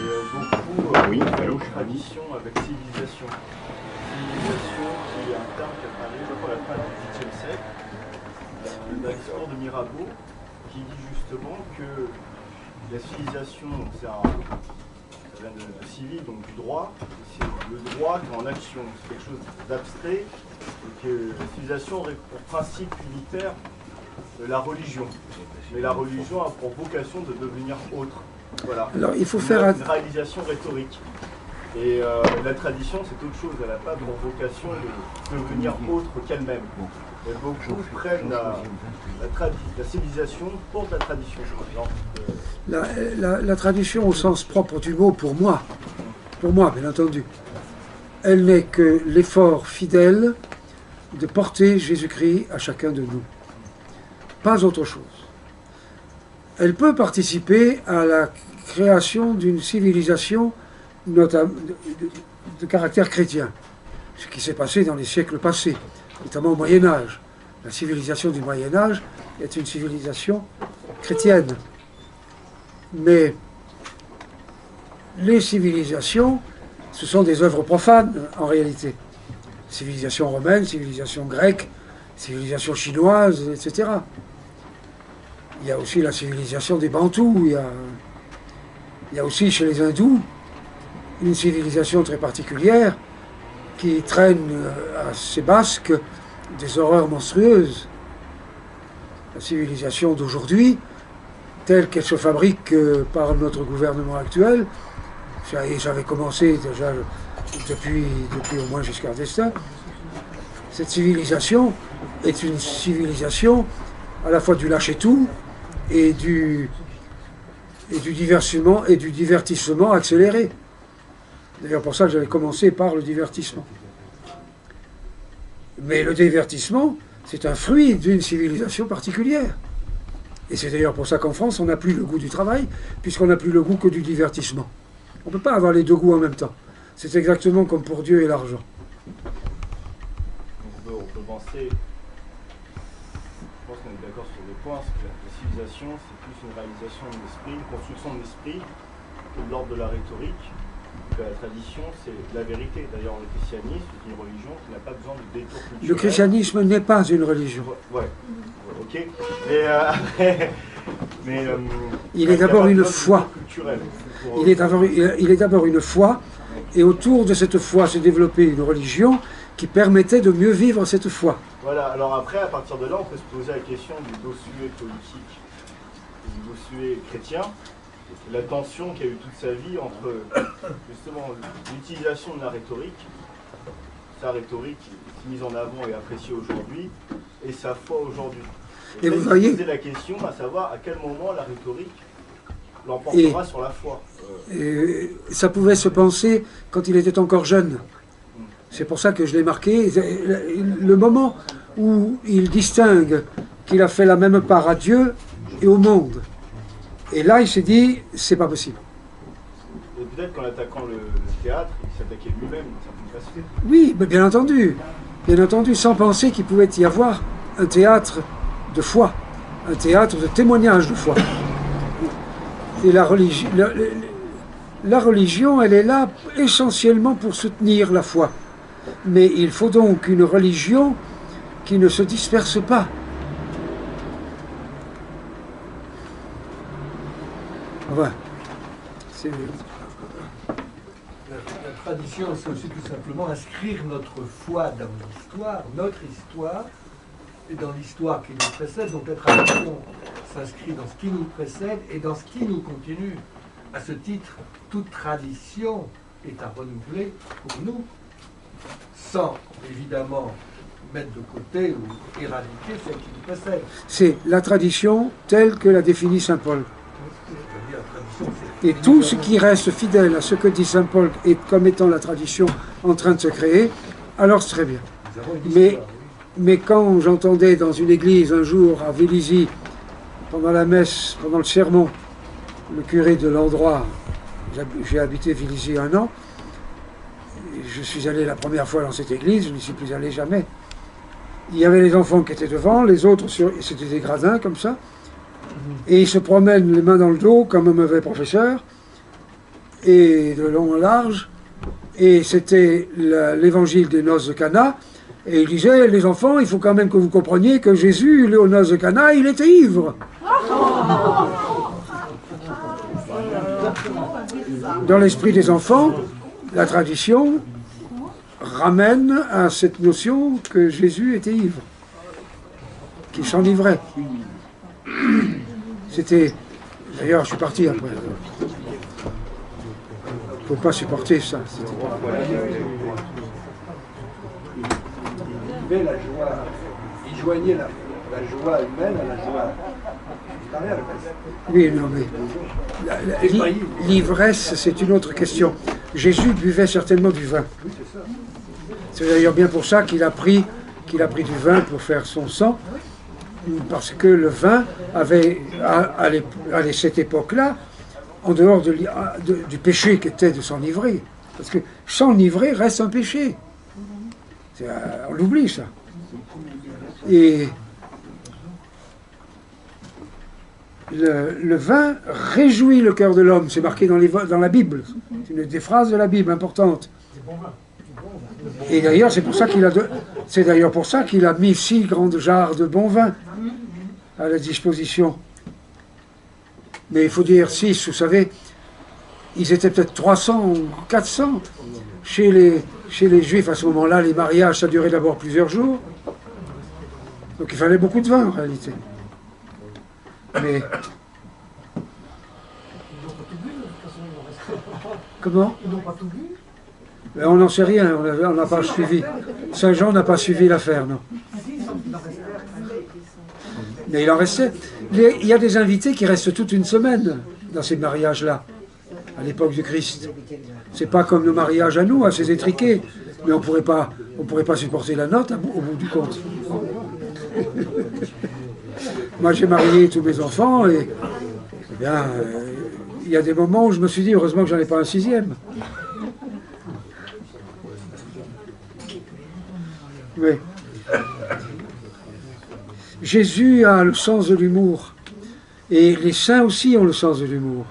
Et beaucoup mélangent tradition avec civilisation. Civilisation qui est un terme qui apparaît à la fin du XVIIIe siècle, d'un discours de Mirabeau qui dit justement que la civilisation, c'est de civil, donc du droit, c'est le droit qui est en action, c'est quelque chose d'abstrait, et que la civilisation aurait pour principe unitaire la religion. Mais la religion a pour vocation de devenir autre. Voilà. Alors il faut faire une réalisation rhétorique. Et la tradition, c'est autre chose, elle n'a pas pour vocation de devenir autre qu'elle-même. Et beaucoup prennent la civilisation pour la tradition. La tradition au sens propre du mot, pour moi bien entendu, elle n'est que l'effort fidèle de porter Jésus-Christ à chacun de nous. Pas autre chose. Elle peut participer à la création d'une civilisation de caractère chrétien, ce qui s'est passé dans les siècles passés, notamment au Moyen-Âge. La civilisation du Moyen-Âge est une civilisation chrétienne. Mais les civilisations, ce sont des œuvres profanes en réalité. Civilisation romaine, civilisation grecque, civilisation chinoise, etc. Il y a aussi la civilisation des Bantous, il y a aussi chez les Hindous une civilisation très particulière qui traîne à ses basques des horreurs monstrueuses. La civilisation d'aujourd'hui, telle qu'elle se fabrique par notre gouvernement actuel, j'avais commencé déjà depuis au moins Giscard d'Estaing, cette civilisation est une civilisation à la fois du lâcher-tout et du divertissement accéléré. D'ailleurs, pour ça que j'avais commencé par le divertissement. Mais le divertissement, c'est un fruit d'une civilisation particulière. Et c'est d'ailleurs pour ça qu'en France, on n'a plus le goût du travail, puisqu'on n'a plus le goût que du divertissement. On ne peut pas avoir les deux goûts en même temps. C'est exactement comme pour Dieu et l'argent. On peut penser, je pense qu'on est d'accord sur le point, c'est que la civilisation, c'est plus une réalisation de l'esprit, une construction de l'esprit, que de l'ordre de la rhétorique. Que la tradition, c'est la vérité. D'ailleurs, le christianisme, c'est une religion qui n'a pas besoin de détour culturel. Le christianisme n'est pas une religion. Ouais, ok. Mais il est d'abord une foi. Il est d'abord une foi, et autour de cette foi s'est développée une religion qui permettait de mieux vivre cette foi. Voilà, alors après, à partir de là, on peut se poser la question du bossuet politique et du bossuet chrétien. La tension qu'il y a eu toute sa vie entre justement l'utilisation de la rhétorique, sa rhétorique qui est mise en avant et appréciée aujourd'hui, et sa foi aujourd'hui. Et vous voyez, poser la question à savoir à quel moment la rhétorique l'emportera sur la foi. Ça pouvait se penser quand il était encore jeune. C'est pour ça que je l'ai marqué. Le moment où il distingue qu'il a fait la même part à Dieu et au monde. Et là, il s'est dit, c'est pas possible. Et peut-être qu'en attaquant le théâtre, il s'attaquait lui-même d'une certaine façon. Oui, mais bien entendu, sans penser qu'il pouvait y avoir un théâtre de foi, un théâtre de témoignage de foi. Et la religion, elle est là essentiellement pour soutenir la foi. Mais il faut donc une religion qui ne se disperse pas. Enfin, c'est... La tradition, c'est aussi tout simplement inscrire notre foi dans l'histoire, notre histoire, et dans l'histoire qui nous précède. Donc la tradition s'inscrit dans ce qui nous précède et dans ce qui nous continue. À ce titre, toute tradition est à renouveler pour nous, sans évidemment mettre de côté ou éradiquer celle qui nous précède. C'est la tradition telle que la définit saint Paul. C'est-à-dire, la tradition, c'est Et tout ce qui reste fidèle à ce que dit saint Paul et comme étant la tradition en train de se créer, alors c'est très bien. nous avons une histoire, Mais quand j'entendais dans une église un jour à Vélizy, pendant la messe, pendant le sermon, le curé de l'endroit, j'ai habité Vélizy 1 an, je suis allé la première fois dans cette église, je n'y suis plus allé jamais. Il y avait les enfants qui étaient devant, les autres, c'était des gradins comme ça, et ils se promènent les mains dans le dos comme un mauvais professeur, et de long en large, et c'était l'évangile des noces de Cana, et il disait, les enfants, il faut quand même que vous compreniez que Jésus, aux noces de Cana, il était ivre. Dans l'esprit des enfants, la tradition ramène à cette notion que Jésus était ivre, qu'il s'enivrait. C'était... D'ailleurs, je suis parti après. Il ne faut pas supporter ça. Il vivait la joie, il joignait la joie humaine à la joie supérieure. Oui, non, mais l'ivresse, c'est une autre question. Jésus buvait certainement du vin. C'est d'ailleurs bien pour ça qu'il a pris du vin pour faire son sang, parce que le vin avait, à cette époque-là, en dehors du péché qu'était de s'enivrer, parce que s'enivrer reste un péché. On l'oublie, ça. Et le vin réjouit le cœur de l'homme, c'est marqué dans la Bible. C'est une des phrases de la Bible importantes. Et d'ailleurs, c'est d'ailleurs pour ça qu'il a mis 6 grandes jarres de bon vin à la disposition. Mais il faut dire 6, vous savez, ils étaient peut-être 300 ou 400 chez les Juifs à ce moment-là. Les mariages, ça durait d'abord plusieurs jours. Donc il fallait beaucoup de vin en réalité. Mais... Comment? Ils n'ont pas tout vu. On n'en sait rien, on n'a pas suivi. Saint-Jean n'a pas suivi l'affaire, non. Mais il en restait. Il y a des invités qui restent toute une semaine dans ces mariages-là, à l'époque du Christ. C'est pas comme nos mariages à nous, assez étriqués. Mais on pourrait pas supporter la note au bout du compte. Moi, j'ai marié tous mes enfants et bien, il y a des moments où je me suis dit, heureusement que j'en ai pas un 6e. Oui. Jésus a le sens de l'humour. Et les saints aussi ont le sens de l'humour.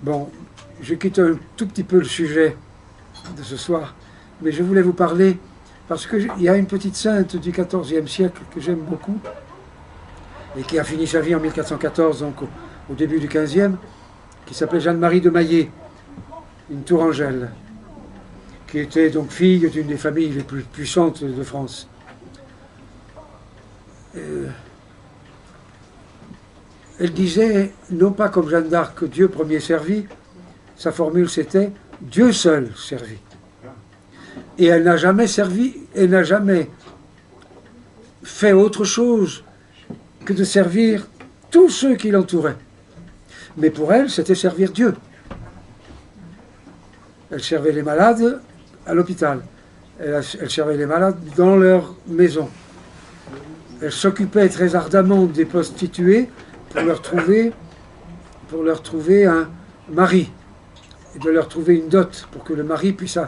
Bon, je quitte un tout petit peu le sujet de ce soir, mais je voulais vous parler, parce qu'il y a une petite sainte du XIVe siècle que j'aime beaucoup, et qui a fini sa vie en 1414, donc au début du XVe, qui s'appelait Jeanne-Marie de Maillet, une tourangelle, qui était donc fille d'une des familles les plus puissantes de France. Elle disait, non pas comme Jeanne d'Arc, Dieu premier servi, sa formule c'était Dieu seul servi. Et elle n'a jamais servi, elle n'a jamais fait autre chose que de servir tous ceux qui l'entouraient. Mais pour elle, c'était servir Dieu. Elle servait les malades à l'hôpital. Elle servait les malades dans leur maison. Elle s'occupait très ardemment des prostituées pour leur trouver un mari, et de leur trouver une dot pour que le mari puisse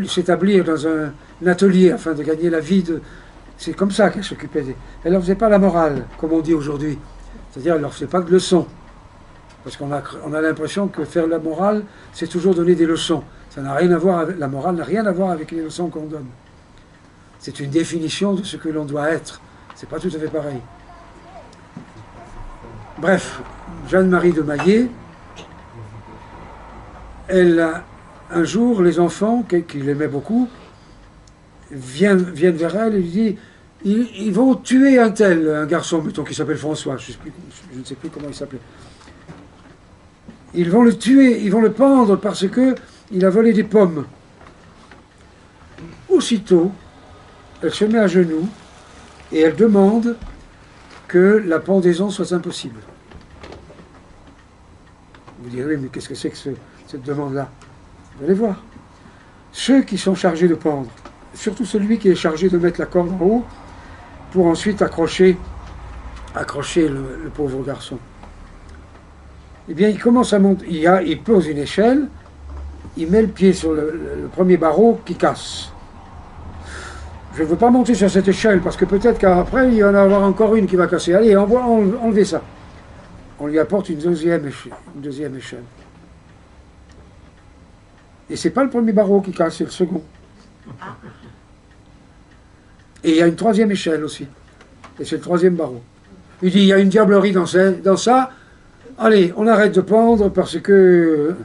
s'établir dans un atelier afin de gagner la vie. C'est comme ça qu'elle s'occupait. Elle ne leur faisait pas la morale, comme on dit aujourd'hui. C'est-à-dire, elle ne leur faisait pas de leçons. Parce qu'on a l'impression que faire la morale, c'est toujours donner des leçons. Ça n'a rien à voir avec, la morale n'a rien à voir avec les leçons qu'on donne. C'est une définition de ce que l'on doit être. C'est pas tout à fait pareil. Bref, Jeanne-Marie de Maillet, un jour, les enfants, qu'il aimait beaucoup, viennent vers elle et lui disent ils vont tuer un tel, un garçon, mettons, qui s'appelle François, je ne sais plus comment il s'appelait. Ils vont le tuer, ils vont le pendre parce que il a volé des pommes. Aussitôt, elle se met à genoux et elle demande que la pendaison soit impossible. Vous direz, oui, mais qu'est-ce que c'est que cette demande-là? Vous allez voir. Ceux qui sont chargés de pendre, surtout celui qui est chargé de mettre la corde en haut, pour ensuite accrocher le pauvre garçon. Eh bien, il commence à monter, il pose une échelle, il met le pied sur le premier barreau qui casse. Je ne veux pas monter sur cette échelle, parce que peut-être qu'après, il va y en avoir encore une qui va casser. Allez, on va enlever ça. On lui apporte une deuxième échelle. Et c'est pas le premier barreau qui casse, c'est le second. Et il y a une troisième échelle aussi. Et c'est le troisième barreau. Il dit, il y a une diablerie dans ça. Allez, on arrête de pendre parce que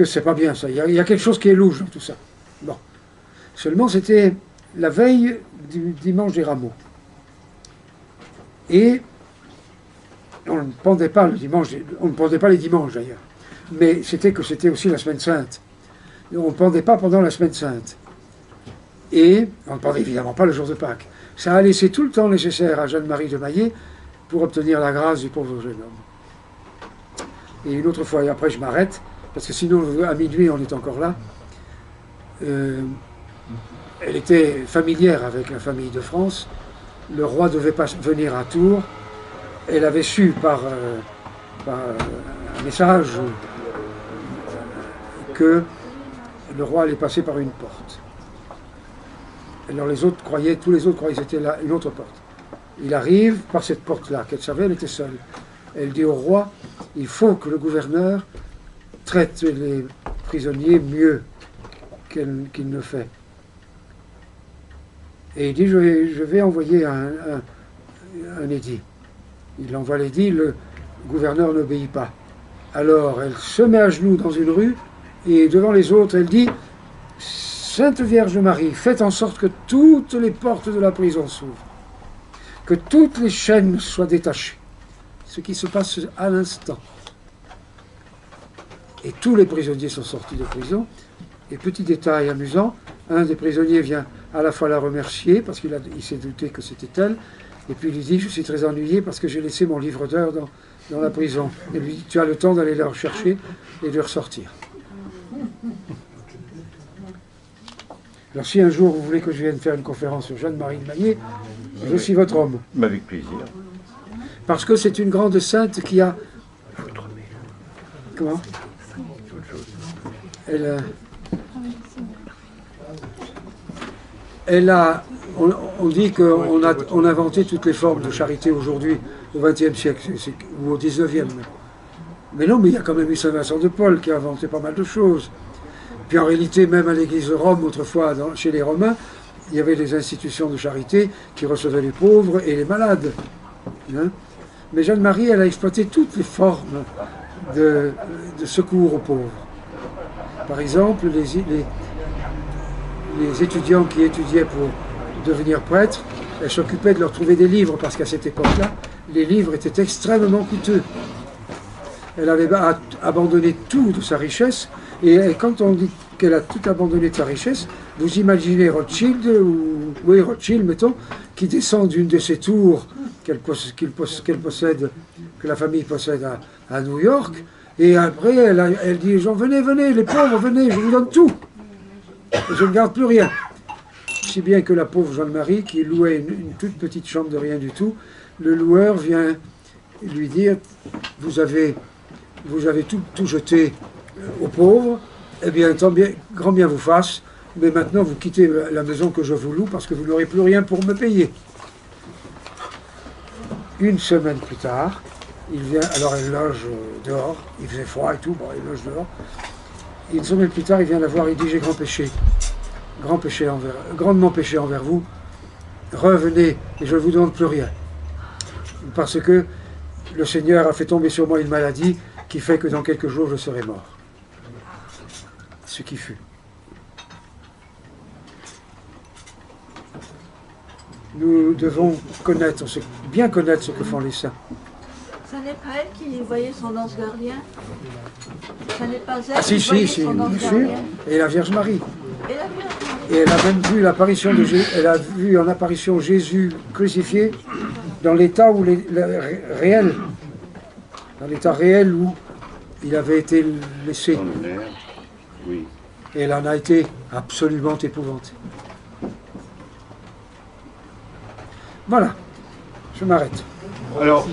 c'est pas bien ça. Il y a quelque chose qui est louche dans tout ça. Bon. Seulement, c'était la veille du dimanche des Rameaux. Et on ne pendait pas le dimanche, on ne pendait pas les dimanches d'ailleurs. Mais c'était aussi la semaine sainte. On ne pendait pas pendant la semaine sainte. Et on ne pendait évidemment pas le jour de Pâques. Ça a laissé tout le temps nécessaire à Jeanne-Marie de Maillet pour obtenir la grâce du pauvre jeune homme. Et une autre fois, et après je m'arrête, parce que sinon à minuit on est encore là, elle était familière avec la famille de France, le roi devait pas venir à Tours, elle avait su par un message que le roi allait passer par une porte. Alors tous les autres croyaient que c'était une autre porte. Il arrive par cette porte-là, qu'elle savait, elle était seule. Elle dit au roi, il faut que le gouverneur traite les prisonniers mieux qu'il ne fait. Et il dit, je vais envoyer un édit. Il envoie l'édit, le gouverneur n'obéit pas. Alors elle se met à genoux dans une rue, et devant les autres, elle dit, Sainte Vierge Marie, faites en sorte que toutes les portes de la prison s'ouvrent, que toutes les chaînes soient détachées. Ce qui se passe à l'instant. Et tous les prisonniers sont sortis de prison. Et petit détail amusant, un des prisonniers vient à la fois la remercier, parce qu'il s'est douté que c'était elle, et puis il lui dit, je suis très ennuyé parce que j'ai laissé mon livre d'heures dans la prison. Et lui dit, tu as le temps d'aller le rechercher et de ressortir. Alors si un jour vous voulez que je vienne faire une conférence sur Jeanne-Marie de Maillet, je suis votre homme. Avec plaisir. Parce que c'est une grande sainte qui a... Comment? On dit qu'on a inventé toutes les formes de charité aujourd'hui, au XXe siècle, ou au XIXe. Mais non, mais il y a quand même eu Saint Vincent de Paul qui a inventé pas mal de choses. Puis en réalité, même à l'église de Rome, autrefois, chez les Romains, il y avait des institutions de charité qui recevaient les pauvres et les malades. Hein? Mais Jeanne-Marie, elle a exploité toutes les formes de secours aux pauvres. Par exemple, les étudiants qui étudiaient pour devenir prêtres, elle s'occupait de leur trouver des livres, parce qu'à cette époque-là, les livres étaient extrêmement coûteux. Elle avait abandonné tout de sa richesse, et quand on dit qu'elle a tout abandonné de sa richesse, vous imaginez Rothschild, Rothschild, mettons, qui descend d'une de ces tours qu'elle possède, que la famille possède à New York, et après elle dit, gens, venez, les pauvres, venez, je vous donne tout. Et je ne garde plus rien. Si bien que la pauvre Jeanne-Marie, qui louait une toute petite chambre de rien du tout, le loueur vient lui dire, vous avez tout jeté aux pauvres, eh bien, tant bien, grand bien vous fasse, mais maintenant vous quittez la maison que je vous loue parce que vous n'aurez plus rien pour me payer. Une semaine plus tard, il vient, alors elle loge dehors, il faisait froid et tout, bon, elle loge dehors. Une semaine plus tard, il vient la voir, il dit, j'ai grandement péché envers vous, revenez et je ne vous demande plus rien. Parce que le Seigneur a fait tomber sur moi une maladie qui fait que dans quelques jours je serai mort. Ce qui fut. Nous devons bien connaître ce que font les saints. Ça n'est pas elle qui voyait son ange gardien? Ça n'est pas elle Ah si, qui voyait si, son ange bien sûr. gardien? Et la Vierge Marie. Et la Vierge Marie. Et elle a même vu l'apparition de Jésus, elle a vu en apparition Jésus crucifié dans l'état où réel, dans l'état réel où il avait été laissé. Dans le nerf, oui. Et elle en a été absolument épouvantée. Voilà, je m'arrête. Alors,